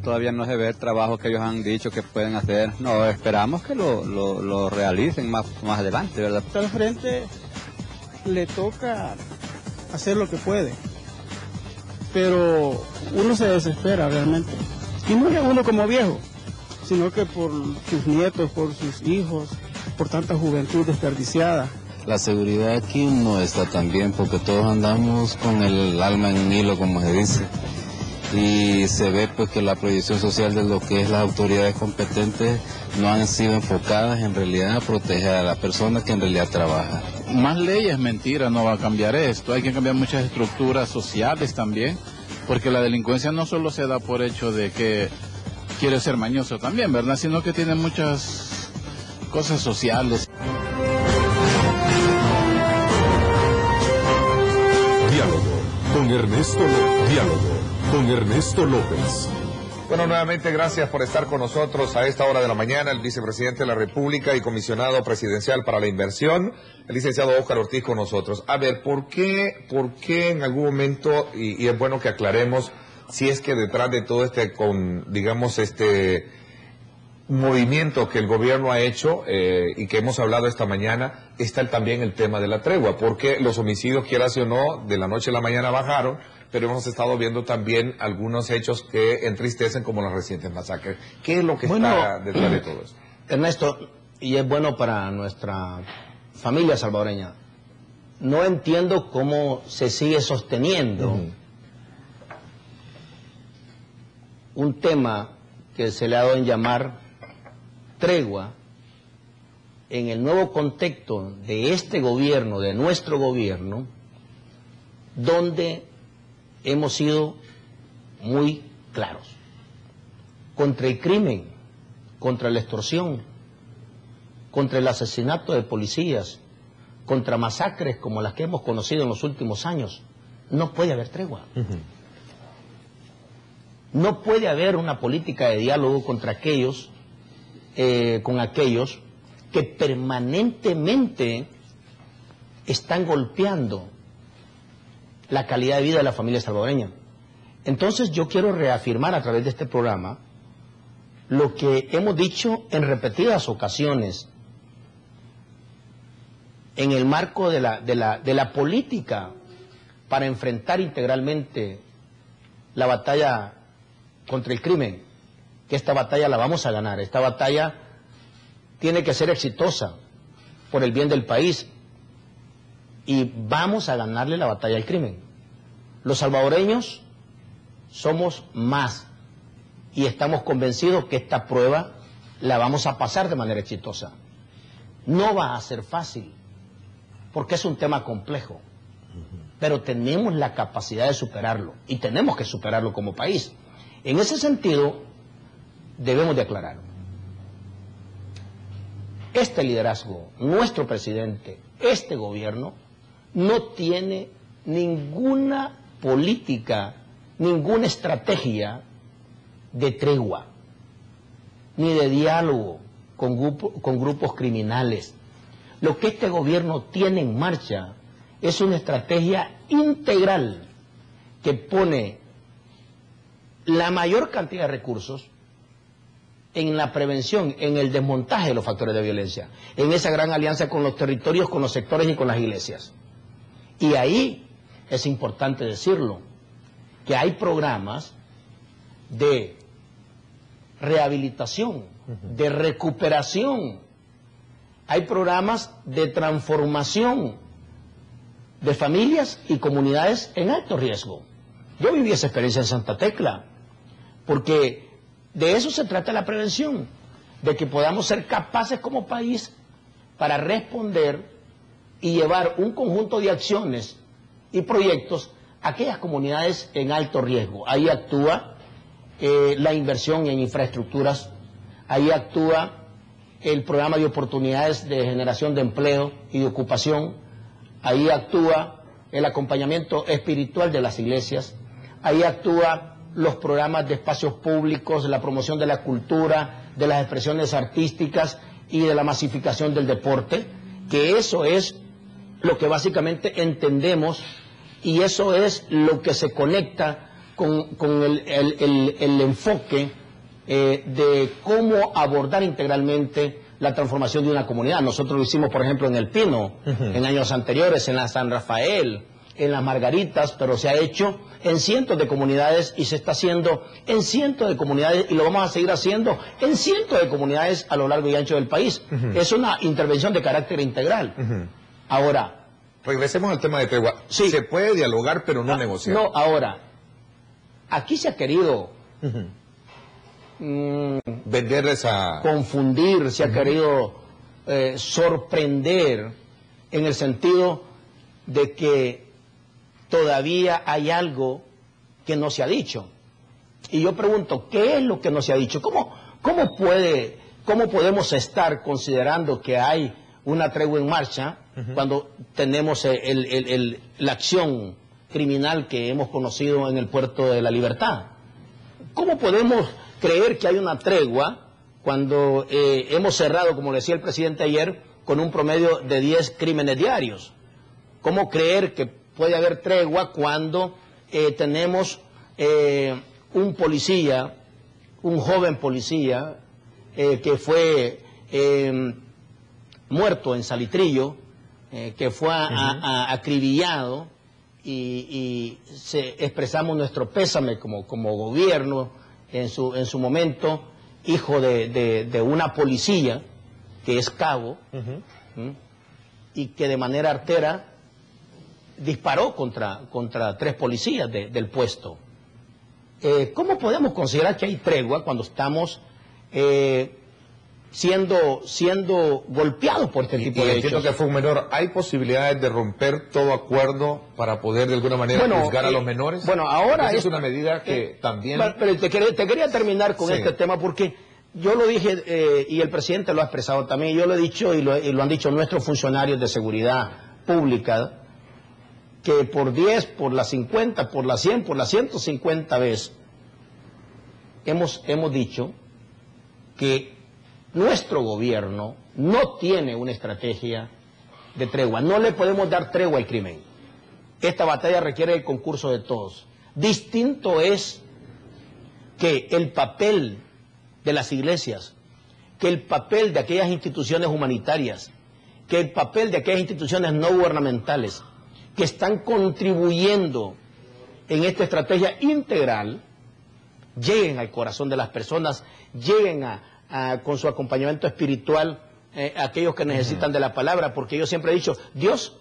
Todavía no se ve el trabajo que ellos han dicho que pueden hacer. No, esperamos que lo realicen más adelante, ¿verdad? Al frente le toca hacer lo que puede, pero uno se desespera realmente. Y no es uno como viejo, sino que por sus nietos, por sus hijos, por tanta juventud desperdiciada. La seguridad aquí no está tan bien porque todos andamos con el alma en un hilo, como se dice. Y se ve pues que la proyección social de lo que es las autoridades competentes no han sido enfocadas en realidad a proteger a la persona que en realidad trabaja. Más leyes, mentira, no va a cambiar esto. Hay que cambiar muchas estructuras sociales también, porque la delincuencia no solo se da por hecho de que quiere ser mañoso también, ¿verdad? Sino que tiene muchas cosas sociales. Diálogo con Ernesto López. Bueno, nuevamente gracias por estar con nosotros a esta hora de la mañana, el vicepresidente de la República y comisionado presidencial para la inversión, el licenciado Óscar Ortiz con nosotros. A ver, ¿por qué en algún momento, y es bueno que aclaremos, si es que detrás de todo este movimiento que el gobierno ha hecho y que hemos hablado esta mañana, está también el tema de la tregua? Porque los homicidios, quieras o no, de la noche a la mañana bajaron, pero hemos estado viendo también algunos hechos que entristecen, como las recientes masacres. ¿Qué es lo que está detrás de todo esto? Ernesto, y es bueno para nuestra familia salvadoreña, no entiendo cómo se sigue sosteniendo un tema que se le ha dado en llamar tregua en el nuevo contexto de este gobierno, de nuestro gobierno, donde hemos sido muy claros contra el crimen, contra la extorsión, contra el asesinato de policías, contra masacres como las que hemos conocido en los últimos años. No puede haber tregua. No puede haber una política de diálogo contra aquellos, con aquellos que permanentemente están golpeando la calidad de vida de la familia salvadoreña. Entonces yo quiero reafirmar a través de este programa lo que hemos dicho en repetidas ocasiones en el marco de la política para enfrentar integralmente la batalla contra el crimen, que esta batalla la vamos a ganar. Esta batalla tiene que ser exitosa por el bien del país y vamos a ganarle la batalla al crimen. Los salvadoreños somos más y estamos convencidos que esta prueba la vamos a pasar de manera exitosa. No va a ser fácil porque es un tema complejo, pero tenemos la capacidad de superarlo y tenemos que superarlo como país. En ese sentido, debemos de aclarar. Este liderazgo, nuestro presidente, este gobierno, no tiene ninguna política, ninguna estrategia de tregua, ni de diálogo con grupos criminales. Lo que este gobierno tiene en marcha es una estrategia integral que pone la mayor cantidad de recursos en la prevención, en el desmontaje de los factores de violencia, en esa gran alianza con los territorios, con los sectores y con las iglesias. Y ahí es importante decirlo, que hay programas de rehabilitación, de recuperación, hay programas de transformación de familias y comunidades en alto riesgo. Yo viví esa experiencia en Santa Tecla, porque de eso se trata la prevención, de que podamos ser capaces como país para responder y llevar un conjunto de acciones y proyectos a aquellas comunidades en alto riesgo. Ahí actúa la inversión en infraestructuras, ahí actúa el programa de oportunidades de generación de empleo y de ocupación, ahí actúa el acompañamiento espiritual de las iglesias, ahí actúa los programas de espacios públicos, la promoción de la cultura, de las expresiones artísticas y de la masificación del deporte, que eso es lo que básicamente entendemos y eso es lo que se conecta con el enfoque de cómo abordar integralmente la transformación de una comunidad. Nosotros lo hicimos, por ejemplo, en El Pino, en años anteriores, en la San Rafael, en las Margaritas, pero se ha hecho en cientos de comunidades y se está haciendo en cientos de comunidades y lo vamos a seguir haciendo en cientos de comunidades a lo largo y ancho del país. Es una intervención de carácter integral. Ahora, regresemos al tema de tregua. Sí. Se puede dialogar, pero no negociar. No, ahora, aquí se ha querido vender esa... confundir, se ha querido sorprender en el sentido de que todavía hay algo que no se ha dicho. Y yo pregunto, ¿qué es lo que no se ha dicho? ¿Cómo podemos estar considerando que hay una tregua en marcha cuando tenemos la acción criminal que hemos conocido en el Puerto de la Libertad? ¿Cómo podemos creer que hay una tregua cuando hemos cerrado, como decía el presidente ayer, con un promedio de 10 crímenes diarios? ¿Cómo creer que puede haber tregua cuando tenemos un policía, un joven policía, que fue muerto en Salitrillo, que fue acribillado y expresamos nuestro pésame como gobierno en su momento, hijo de una policía que es cabo, y que de manera artera disparó contra 3 policías del puesto. ¿cómo podemos considerar que hay tregua cuando estamos siendo golpeados por este tipo de hechos? Entiendo que fue un menor. ¿Hay posibilidades de romper todo acuerdo para poder de alguna manera juzgar a los menores? Bueno, ahora es una medida que también... Pero te quería terminar con este tema porque yo lo dije y el presidente lo ha expresado también. Yo lo he dicho y lo han dicho nuestros funcionarios de seguridad pública, que por 10, por las 50, por las 100, por las 150 veces hemos dicho que nuestro gobierno no tiene una estrategia de tregua. No le podemos dar tregua al crimen. Esta batalla requiere el concurso de todos. Distinto es que el papel de las iglesias, que el papel de aquellas instituciones humanitarias, que el papel de aquellas instituciones no gubernamentales que están contribuyendo en esta estrategia integral, lleguen al corazón de las personas, lleguen con su acompañamiento espiritual a aquellos que necesitan de la palabra, porque yo siempre he dicho, Dios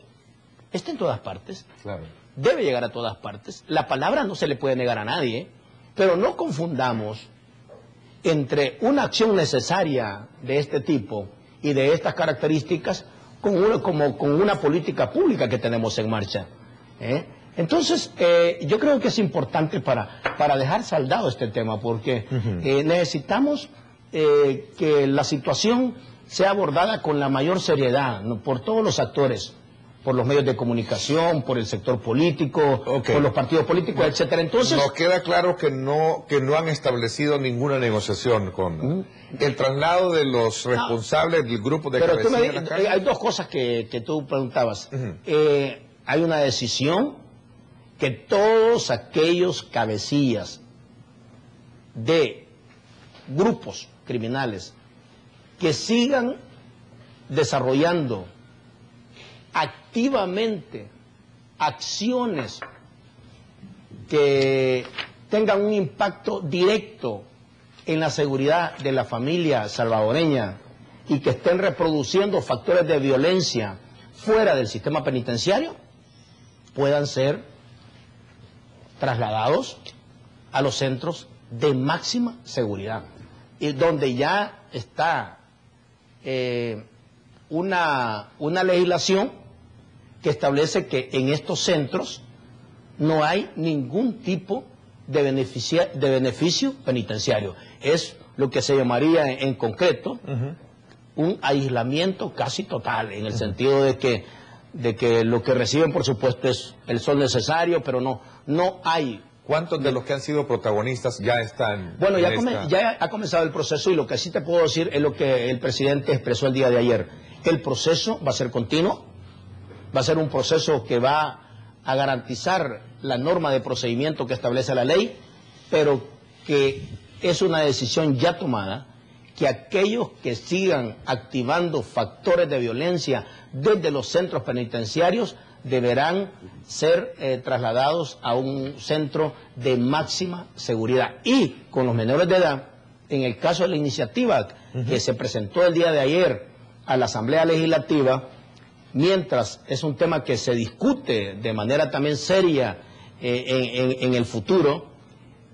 está en todas partes, debe llegar a todas partes, la palabra no se le puede negar a nadie, pero no confundamos entre una acción necesaria de este tipo y de estas características con una política pública que tenemos en marcha. Entonces, yo creo que es importante para dejar saldado este tema, porque necesitamos que la situación sea abordada con la mayor seriedad, ¿no?, por todos los actores, por los medios de comunicación, por el sector político, por los partidos políticos, etcétera. Entonces, nos queda claro que no han establecido ninguna negociación con el traslado de los responsables del grupo de cabecilla. Pero hay dos cosas que tú preguntabas. Hay una decisión que todos aquellos cabecillas de grupos criminales que sigan desarrollando activamente acciones que tengan un impacto directo en la seguridad de la familia salvadoreña y que estén reproduciendo factores de violencia fuera del sistema penitenciario, puedan ser trasladados a los centros de máxima seguridad, y donde ya está una legislación que establece que en estos centros no hay ningún tipo de beneficio penitenciario. Es lo que se llamaría en concreto un aislamiento casi total, en el sentido de que lo que reciben, por supuesto, es el sol necesario, pero no hay... ¿Cuántos de los que han sido protagonistas ya están? Bueno, ya ha comenzado el proceso, y lo que sí te puedo decir es lo que el presidente expresó el día de ayer. El proceso va a ser continuo, va a ser un proceso que va a garantizar la norma de procedimiento que establece la ley, pero que es una decisión ya tomada, que aquellos que sigan activando factores de violencia desde los centros penitenciarios deberán ser trasladados a un centro de máxima seguridad. Y con los menores de edad, en el caso de la iniciativa que se presentó el día de ayer a la Asamblea Legislativa, mientras es un tema que se discute de manera también seria en el futuro,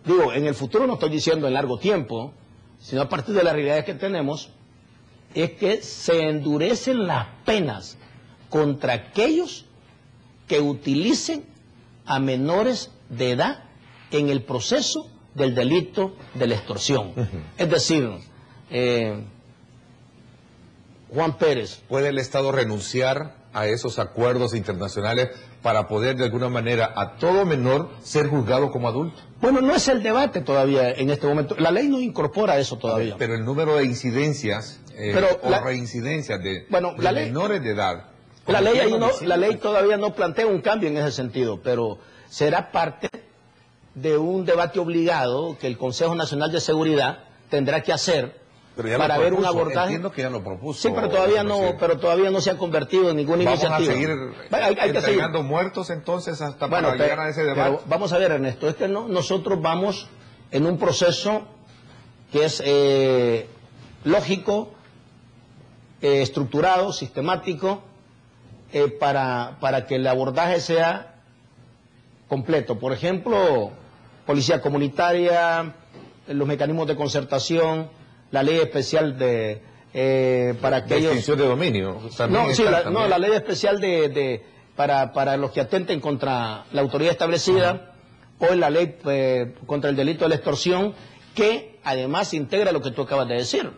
digo, en el futuro no estoy diciendo en largo tiempo, sino a partir de las realidades que tenemos, es que se endurecen las penas contra aquellos que utilicen a menores de edad en el proceso del delito de la extorsión. Es decir, Juan Pérez. ¿Puede el Estado renunciar a esos acuerdos internacionales para poder de alguna manera a todo menor ser juzgado como adulto? Bueno, no es el debate todavía en este momento. La ley no incorpora eso todavía. Pero el número de incidencias reincidencias de menores de edad... La ley todavía no plantea un cambio en ese sentido, pero será parte de un debate obligado que el Consejo Nacional de Seguridad tendrá que hacer para ver un abordaje. Entiendo que ya lo propuso. Sí, pero todavía no se ha convertido en ninguna iniciativa. ¿Vamos a seguir entregando muertos entonces hasta para llegar a ese debate? Pero vamos a ver, Ernesto, es que nosotros vamos en un proceso que es lógico, estructurado, sistemático, para que el abordaje sea completo. Por ejemplo, policía comunitaria, los mecanismos de concertación, la ley especial para aquellos... De extinción de dominio. La ley especial para los que atenten contra la autoridad establecida, o la ley contra el delito de la extorsión, que además integra lo que tú acabas de decir,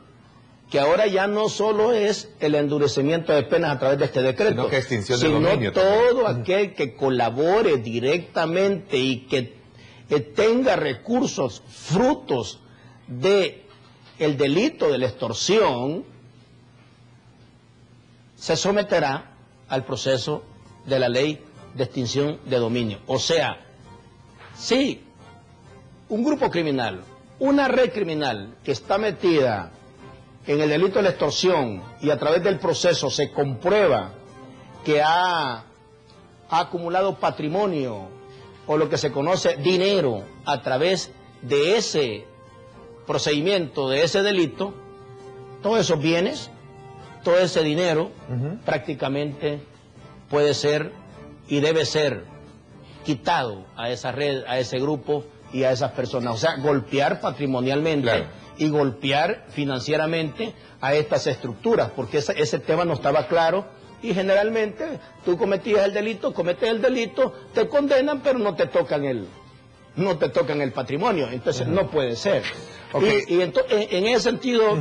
que ahora ya no solo es el endurecimiento de penas a través de este decreto, sino todo aquel que colabore directamente y que tenga recursos frutos de el delito de la extorsión, se someterá al proceso de la ley de extinción de dominio. O sea, si un grupo criminal, una red criminal que está metida en el delito de la extorsión y a través del proceso se comprueba que ha acumulado patrimonio o lo que se conoce dinero a través de ese procedimiento, de ese delito, todos esos bienes, todo ese dinero prácticamente puede ser y debe ser quitado a esa red, a ese grupo y a esas personas. O sea, golpear patrimonialmente y golpear financieramente a estas estructuras, porque ese tema no estaba claro y generalmente tú cometes el delito, te condenan, pero no te tocan el patrimonio. Entonces no puede ser. Y en ese sentido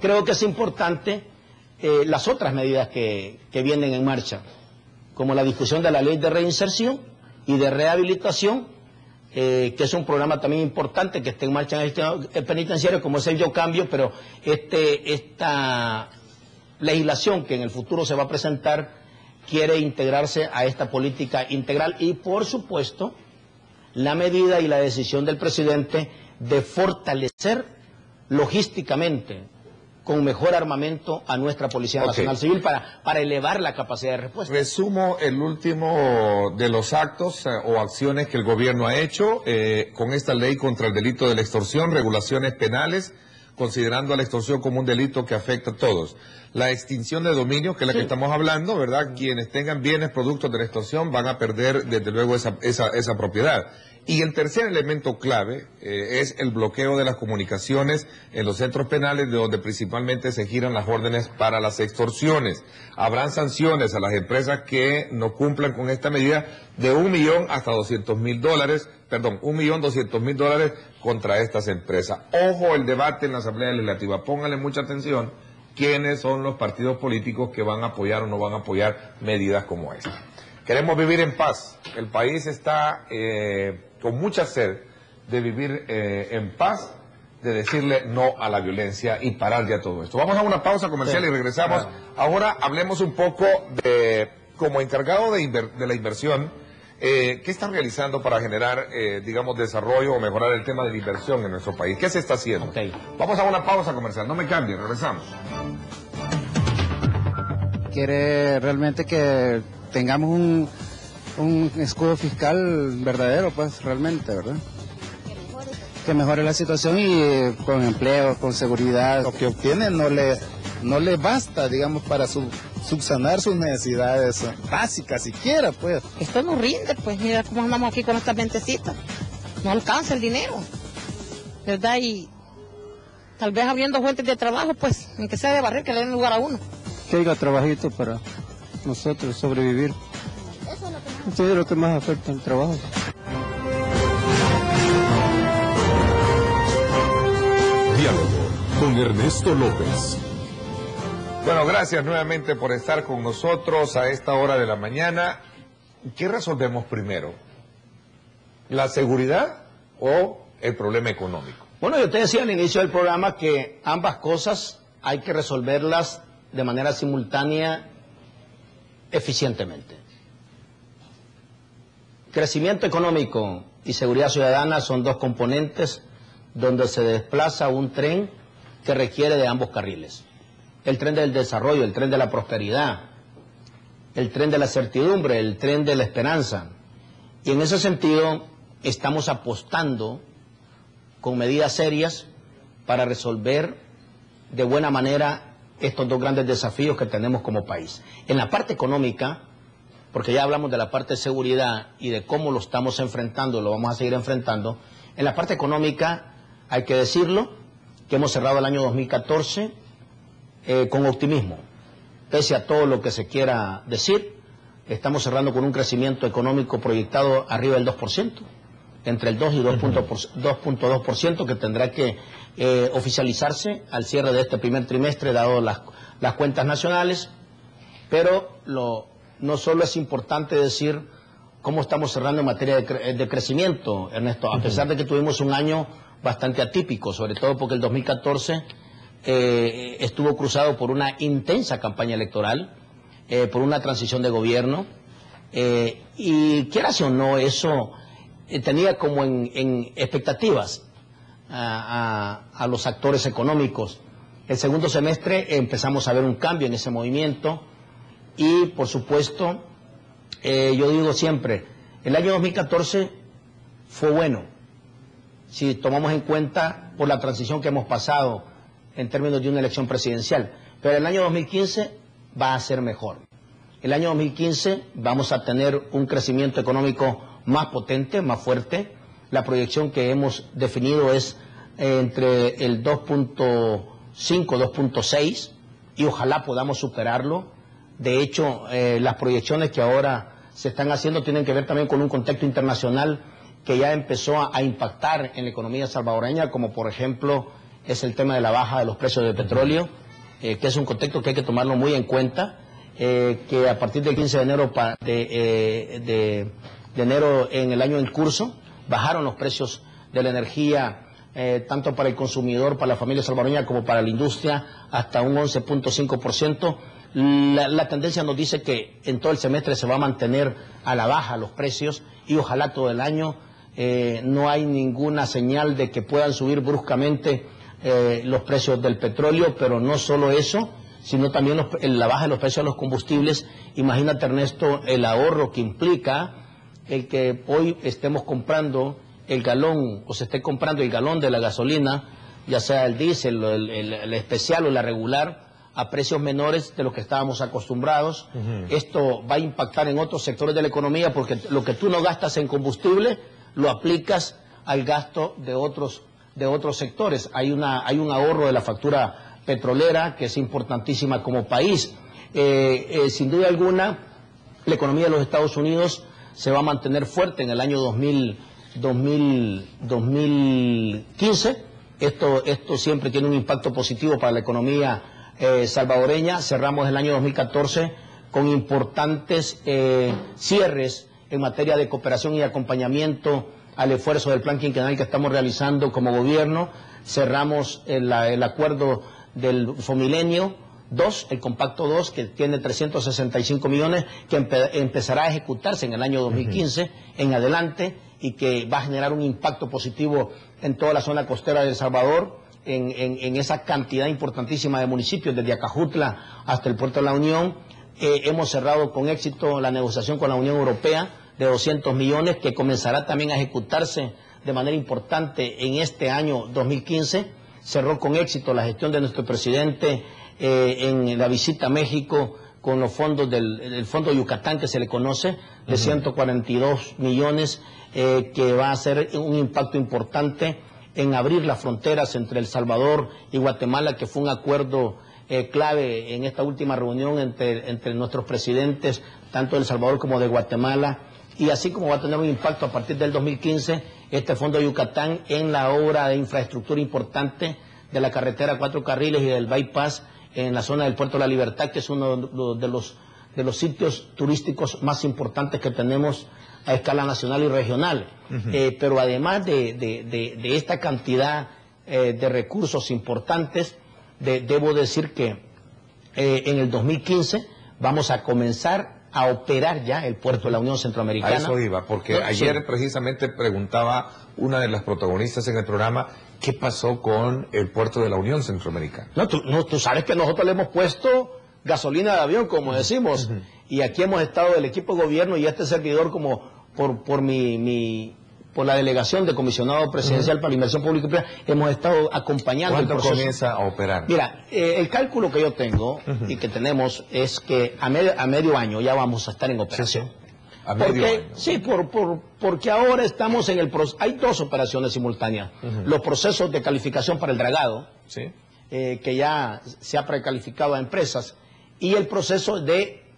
creo que es importante las otras medidas que vienen en marcha, como la discusión de la ley de reinserción y de rehabilitación, que es un programa también importante que está en marcha en el sistema penitenciario, como es el Yo Cambio, pero esta legislación que en el futuro se va a presentar quiere integrarse a esta política integral y, por supuesto, la medida y la decisión del presidente de fortalecer logísticamente con mejor armamento a nuestra Policía Nacional Civil para elevar la capacidad de respuesta. Resumo el último de los actos o acciones que el gobierno ha hecho con esta ley contra el delito de la extorsión, regulaciones penales, considerando a la extorsión como un delito que afecta a todos. La extinción de dominio, que es la que estamos hablando, ¿verdad? Quienes tengan bienes productos de la extorsión van a perder, desde luego, esa propiedad. Y el tercer elemento clave es el bloqueo de las comunicaciones en los centros penales, de donde principalmente se giran las órdenes para las extorsiones. Habrán sanciones a las empresas que no cumplan con esta medida de $1 millón hasta $200,000, $1.200.000 contra estas empresas. Ojo el debate en la Asamblea Legislativa, pónganle mucha atención quiénes son los partidos políticos que van a apoyar o no van a apoyar medidas como esta. Queremos vivir en paz. El país está con mucha sed de vivir en paz, de decirle no a la violencia y parar ya todo esto. Vamos a una pausa comercial y regresamos. Ahora hablemos un poco de, como encargado de la inversión, ¿qué están realizando para generar, digamos, desarrollo o mejorar el tema de la inversión en nuestro país? ¿Qué se está haciendo? Vamos a una pausa comercial. No me cambien, regresamos. Quiere realmente que tengamos un escudo fiscal verdadero, pues realmente, ¿verdad? Que mejore la situación y con empleo, con seguridad. Lo que obtiene no le basta, digamos, para subsanar sus necesidades básicas siquiera, pues. Esto no rinde, pues mira cómo andamos aquí con esta mentecita. No alcanza el dinero, ¿verdad? Y tal vez abriendo fuentes de trabajo, pues, en que sea de barrer, que le den lugar a uno. Que haya trabajito para nosotros sobrevivir. Eso es lo que más afecta al trabajo. Diálogo con Ernesto López. Bueno, gracias nuevamente por estar con nosotros a esta hora de la mañana. ¿Qué resolvemos primero? ¿La seguridad o el problema económico? Bueno, yo te decía al inicio del programa que ambas cosas hay que resolverlas de manera simultánea, eficientemente. Crecimiento económico y seguridad ciudadana son dos componentes donde se desplaza un tren que requiere de ambos carriles. El tren del desarrollo, el tren de la prosperidad, el tren de la certidumbre, el tren de la esperanza. Y en ese sentido estamos apostando con medidas serias para resolver de buena manera estos dos grandes desafíos que tenemos como país. En la parte económica, porque ya hablamos de la parte de seguridad y de cómo lo estamos enfrentando, lo vamos a seguir enfrentando. En la parte económica, hay que decirlo, que hemos cerrado el año 2014 con optimismo. Pese a todo lo que se quiera decir, estamos cerrando con un crecimiento económico proyectado arriba del 2%, entre el 2 y 2.2%, que tendrá que oficializarse al cierre de este primer trimestre, dado las cuentas nacionales. Pero no solo es importante decir cómo estamos cerrando en materia de crecimiento, Ernesto, a pesar de que tuvimos un año bastante atípico, sobre todo porque el 2014 estuvo cruzado por una intensa campaña electoral, por una transición de gobierno, y quieras o no, eso tenía como en expectativas a los actores económicos. El segundo semestre empezamos a ver un cambio en ese movimiento y, por supuesto, yo digo siempre, el año 2014 fue bueno, si tomamos en cuenta por la transición que hemos pasado en términos de una elección presidencial, pero el año 2015 va a ser mejor. El año 2015 vamos a tener un crecimiento económico más potente, más fuerte. La proyección que hemos definido es entre el 2.5, 2.6 y ojalá podamos superarlo. De hecho, las proyecciones que ahora se están haciendo tienen que ver también con un contexto internacional que ya empezó a impactar en la economía salvadoreña, como por ejemplo es el tema de la baja de los precios del petróleo, que es un contexto que hay que tomarlo muy en cuenta, que a partir del 15 de enero de enero en el año en curso bajaron los precios de la energía, tanto para el consumidor, para la familia salvadoreña, como para la industria, hasta un 11.5%. La tendencia nos dice que en todo el semestre se va a mantener a la baja los precios y ojalá todo el año. No hay ninguna señal de que puedan subir bruscamente los precios del petróleo, pero no solo eso, sino también la baja de los precios de los combustibles. Imagínate, Ernesto, el ahorro que implica el que hoy estemos comprando el galón, o se esté comprando el galón de la gasolina, ya sea el diésel, el especial o la regular, a precios menores de los que estábamos acostumbrados. Esto va a impactar en otros sectores de la economía, porque lo que tú no gastas en combustible lo aplicas al gasto de otros sectores. Hay un ahorro de la factura petrolera que es importantísima como país. Sin duda alguna, la economía de los Estados Unidos se va a mantener fuerte en el año 2015. Esto siempre tiene un impacto positivo para la economía salvadoreña. Cerramos el año 2014 con importantes cierres en materia de cooperación y acompañamiento al esfuerzo del plan quinquenal que estamos realizando como gobierno. Cerramos el acuerdo del Fomilenio 2, el Compacto 2, que tiene 365 millones, que empezará a ejecutarse en el año 2015 en adelante y que va a generar un impacto positivo en toda la zona costera de El Salvador, en esa cantidad importantísima de municipios, desde Acajutla hasta el Puerto de la Unión. Hemos cerrado con éxito la negociación con la Unión Europea de 200 millones, que comenzará también a ejecutarse de manera importante en este año 2015. Cerró con éxito la gestión de nuestro presidente en la visita a México con los fondos del Fondo Yucatán, que se le conoce, de 142 millones, que va a ser un impacto importante en abrir las fronteras entre El Salvador y Guatemala, que fue un acuerdo clave en esta última reunión entre nuestros presidentes, tanto de El Salvador como de Guatemala, y así como va a tener un impacto a partir del 2015 este Fondo Yucatán en la obra de infraestructura importante de la carretera 4 carriles y del bypass en la zona del Puerto de la Libertad, que es uno de los sitios turísticos más importantes que tenemos a escala nacional y regional. Pero además de esta cantidad de recursos importantes, debo decir que en el 2015 vamos a comenzar a operar ya el puerto de la Unión Centroamericana. A eso iba, porque ayer precisamente preguntaba una de las protagonistas en el programa, ¿qué pasó con el puerto de la Unión Centroamericana? Tú sabes que nosotros le hemos puesto gasolina de avión, como decimos, y aquí hemos estado el equipo de gobierno y este servidor como por por la delegación de comisionado presidencial para la inversión pública y privada, hemos estado acompañando el ¿Cuándo proceso. comienza a operar? Mira, el cálculo que yo tengo y que tenemos es que a medio año ya vamos a estar en operación. Sí. A medio año. Sí, porque ahora estamos en el proceso. Hay dos operaciones simultáneas. Los procesos de calificación para el dragado, sí. Que ya se ha precalificado a empresas, y el proceso de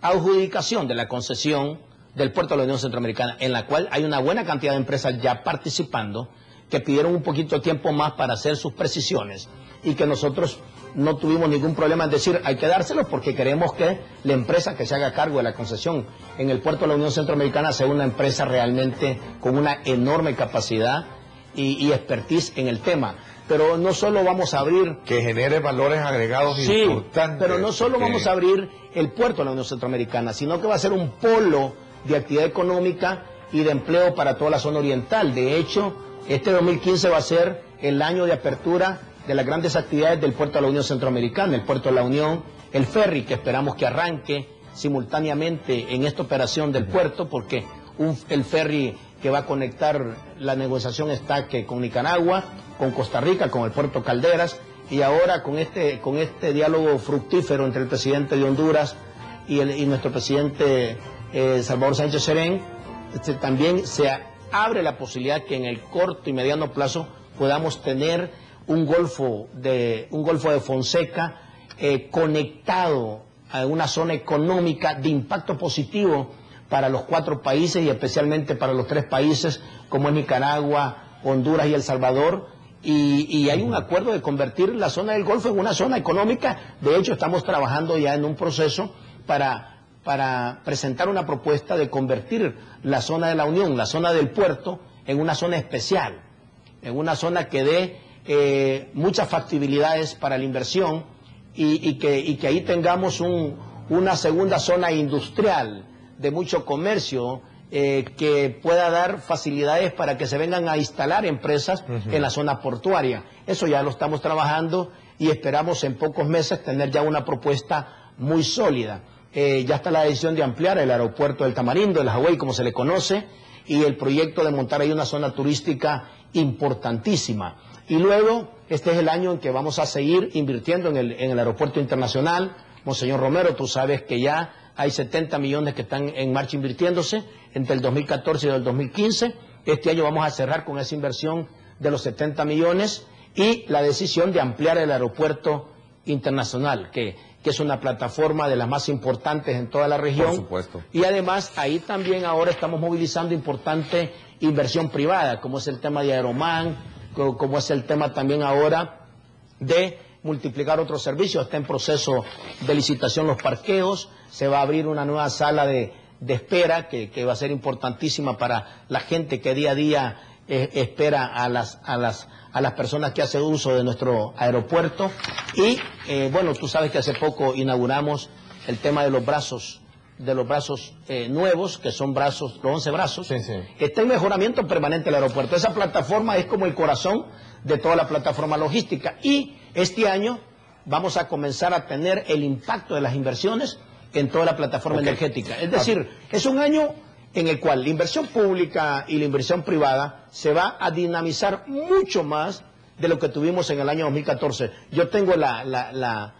adjudicación de la concesión del puerto de la Unión Centroamericana, en la cual hay una buena cantidad de empresas ya participando, que pidieron un poquito de tiempo más para hacer sus precisiones, y que nosotros no tuvimos ningún problema en decir hay que dárselo, porque queremos que la empresa que se haga cargo de la concesión en el puerto de la Unión Centroamericana sea una empresa realmente con una enorme capacidad y expertise en el tema. Pero no solo vamos a abrir... Que genere valores agregados importantes. Pero no solo vamos a abrir el puerto de la Unión Centroamericana, sino que va a ser un polo de actividad económica y de empleo para toda la zona oriental. De hecho, este 2015 va a ser el año de apertura de las grandes actividades del puerto de la Unión Centroamericana, el puerto de la Unión, el ferry, que esperamos que arranque simultáneamente en esta operación del puerto, porque el ferry que va a conectar, la negociación está que con Nicaragua, con Costa Rica, con el puerto Calderas, y ahora con este diálogo fructífero entre el presidente de Honduras y nuestro presidente Salvador Sánchez Serén, también se abre la posibilidad que en el corto y mediano plazo podamos tener un golfo de Fonseca conectado a una zona económica de impacto positivo para los 4 países y especialmente para los 3 países como es Nicaragua, Honduras y El Salvador, y hay un acuerdo de convertir la zona del Golfo en una zona económica. De hecho, estamos trabajando ya en un proceso para presentar una propuesta de convertir la zona de la Unión, la zona del puerto, en una zona especial, en una zona que dé muchas factibilidades para la inversión y que ahí tengamos una segunda zona industrial de mucho comercio que pueda dar facilidades para que se vengan a instalar empresas en la zona portuaria. Eso ya lo estamos trabajando y esperamos en pocos meses tener ya una propuesta muy sólida. Ya está la decisión de ampliar el aeropuerto del Tamarindo, el Hawái como se le conoce, y el proyecto de montar ahí una zona turística importantísima. Y luego, este es el año en que vamos a seguir invirtiendo en el aeropuerto internacional. Monseñor Romero, tú sabes que ya hay 70 millones que están en marcha invirtiéndose entre el 2014 y el 2015. Este año vamos a cerrar con esa inversión de los 70 millones y la decisión de ampliar el aeropuerto internacional, que es una plataforma de las más importantes en toda la región. Por supuesto. Y además, ahí también ahora estamos movilizando importante inversión privada, como es el tema de Aeromán, como es el tema también ahora de multiplicar otros servicios. Está en proceso de licitación los parqueos, se va a abrir una nueva sala de espera que va a ser importantísima para la gente que día a día espera a las personas que hacen uso de nuestro aeropuerto. Y bueno, tú sabes que hace poco inauguramos el tema de los brazos nuevos, que son los 11 brazos. Sí, sí. Está en mejoramiento permanente el aeropuerto. Esa plataforma es como el corazón de toda la plataforma logística. Y este año vamos a comenzar a tener el impacto de las inversiones en toda la plataforma energética. Es decir, es un año en el cual la inversión pública y la inversión privada se va a dinamizar mucho más de lo que tuvimos en el año 2014. Yo tengo la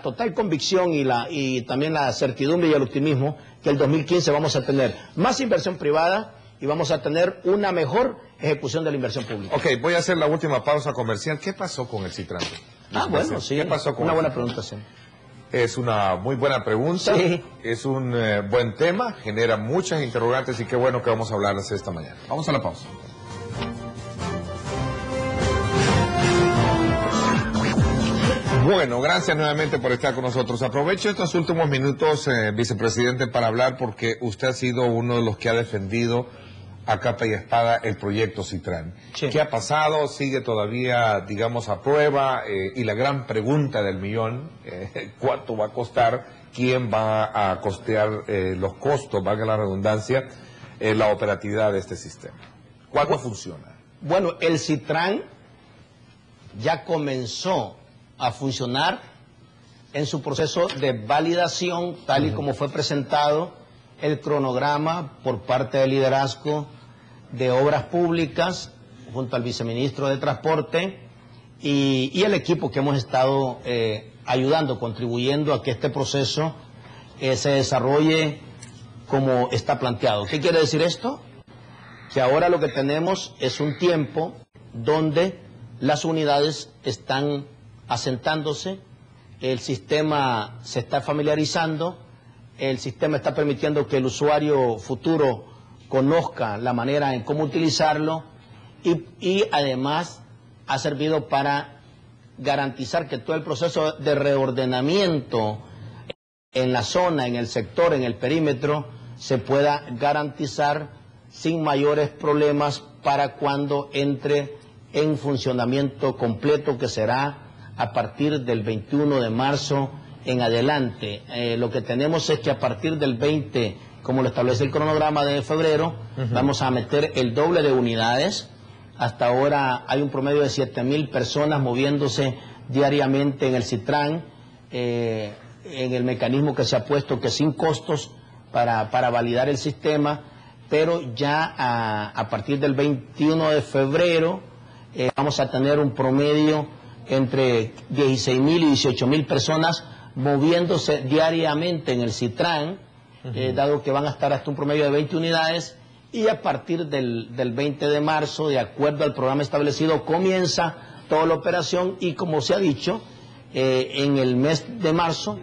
total convicción y también la certidumbre y el optimismo que el 2015 vamos a tener más inversión privada y vamos a tener una mejor ejecución de la inversión pública. Ok, voy a hacer la última pausa comercial. ¿Qué pasó con el Citran? Bueno, sí. ¿Qué pasó con una el buena Citran? pregunta, sí. Es una muy buena pregunta, Sí. Es un buen tema, genera muchas interrogantes y qué bueno que vamos a hablarlas esta mañana. Vamos a la pausa. Bueno, gracias nuevamente por estar con nosotros. Aprovecho estos últimos minutos, vicepresidente, para hablar porque usted ha sido uno de los que ha defendido a capa y espada el proyecto Citran. Sí. ¿Qué ha pasado? Sigue todavía, digamos, a prueba y la gran pregunta del millón, ¿cuánto va a costar? ¿Quién va a costear los costos, valga la redundancia, la operatividad de este sistema? ¿Cuándo funciona? Bueno, el Citran ya comenzó a funcionar en su proceso de validación, tal y como fue presentado el cronograma por parte del liderazgo de Obras Públicas, junto al viceministro de Transporte y el equipo que hemos estado ayudando, contribuyendo a que este proceso se desarrolle como está planteado. ¿Qué quiere decir esto? Que ahora lo que tenemos es un tiempo donde las unidades están asentándose, el sistema se está familiarizando, el sistema está permitiendo que el usuario futuro conozca la manera en cómo utilizarlo y además ha servido para garantizar que todo el proceso de reordenamiento en la zona, en el sector, en el perímetro, se pueda garantizar sin mayores problemas para cuando entre en funcionamiento completo, que será a partir del 21 de marzo en adelante. Lo que tenemos es que a partir del 20, como lo establece el cronograma de febrero, vamos a meter el doble de unidades. Hasta ahora hay un promedio de 7.000 personas moviéndose diariamente en el Citran, en el mecanismo que se ha puesto, que sin costos para validar el sistema, pero ya a partir del 21 de febrero vamos a tener un promedio entre 16.000 y 18.000 personas moviéndose diariamente en el Citran, dado que van a estar hasta un promedio de 20 unidades, y a partir del 20 de marzo, de acuerdo al programa establecido, comienza toda la operación y, como se ha dicho, en el mes de marzo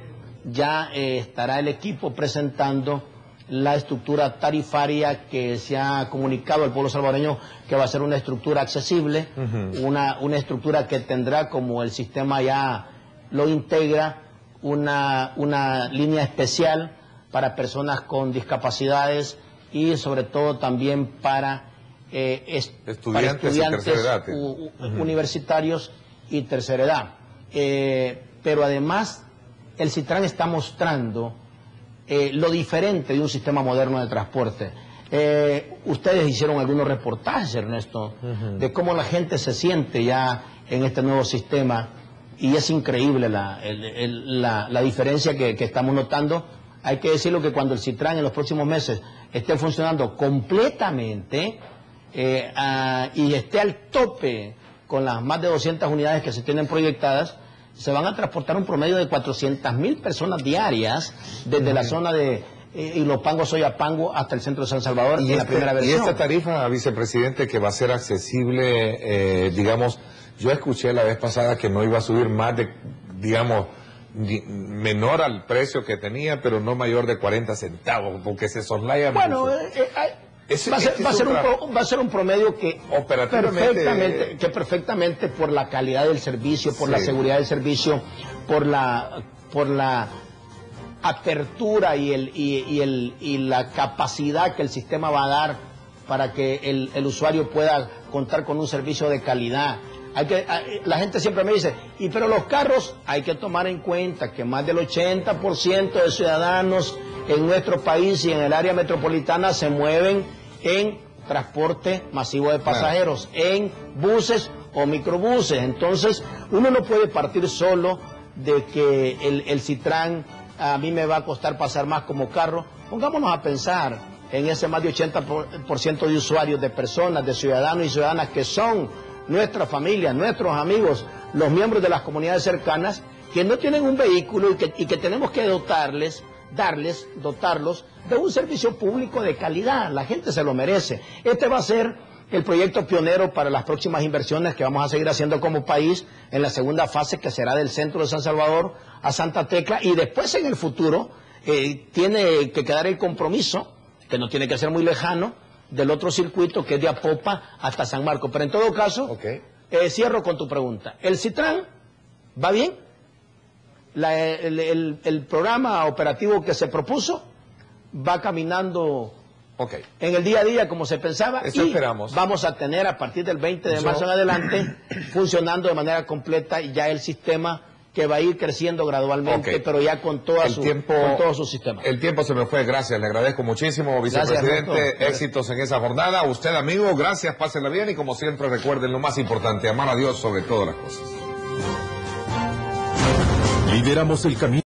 ya estará el equipo presentando la estructura tarifaria que se ha comunicado al pueblo salvadoreño, que va a ser una estructura accesible, una estructura que tendrá, como el sistema ya lo integra, una línea especial para personas con discapacidades y sobre todo también para estudiantes universitarios y tercera edad. Pero además el Citran está mostrando lo diferente de un sistema moderno de transporte. Ustedes hicieron algunos reportajes, Ernesto, de cómo la gente se siente ya en este nuevo sistema, y es increíble la diferencia que estamos notando. Hay que decirlo que cuando el Citran en los próximos meses esté funcionando completamente y esté al tope con las más de 200 unidades que se tienen proyectadas, se van a transportar un promedio de 400.000 personas diarias desde la zona de Ilopango, Soyapango hasta el centro de San Salvador en la primera versión. Y esta tarifa, vicepresidente, que va a ser accesible, digamos, yo escuché la vez pasada que no iba a subir más de, digamos, menor al precio que tenía, pero no mayor de 40 centavos, porque se soslaya mucho. Bueno, va a ser un promedio que perfectamente por la calidad del servicio, por la seguridad del servicio, por la apertura y la capacidad que el sistema va a dar para que el usuario pueda contar con un servicio de calidad. La gente siempre me dice, pero los carros, hay que tomar en cuenta que más del 80% de ciudadanos en nuestro país y en el área metropolitana se mueven en transporte masivo de pasajeros, en buses o microbuses. Entonces, uno no puede partir solo de que el Citran a mí me va a costar pasar más como carro. Pongámonos a pensar en ese más de 80% de usuarios, de personas, de ciudadanos y ciudadanas que son nuestra familia, nuestros amigos, los miembros de las comunidades cercanas, que no tienen un vehículo y que tenemos que dotarlos de un servicio público de calidad. La gente se lo merece. Este va a ser el proyecto pionero para las próximas inversiones que vamos a seguir haciendo como país en la segunda fase, que será del centro de San Salvador a Santa Tecla, y después en el futuro tiene que quedar el compromiso, que no tiene que ser muy lejano, del otro circuito, que es de Apopa hasta San Marcos. Pero en todo caso, cierro con tu pregunta. ¿El Citran va bien? El programa operativo que se propuso va caminando en el día a día como se pensaba. Eso esperamos. Vamos a tener a partir del 20 de marzo en adelante funcionando de manera completa ya el sistema, que va a ir creciendo gradualmente, pero ya con todo su sistema. El tiempo se me fue, gracias, le agradezco muchísimo, vicepresidente. Gracias, éxitos en esa jornada. Usted, amigo, gracias, pásenla bien y como siempre recuerden lo más importante, amar a Dios sobre todas las cosas. Lideramos el camino.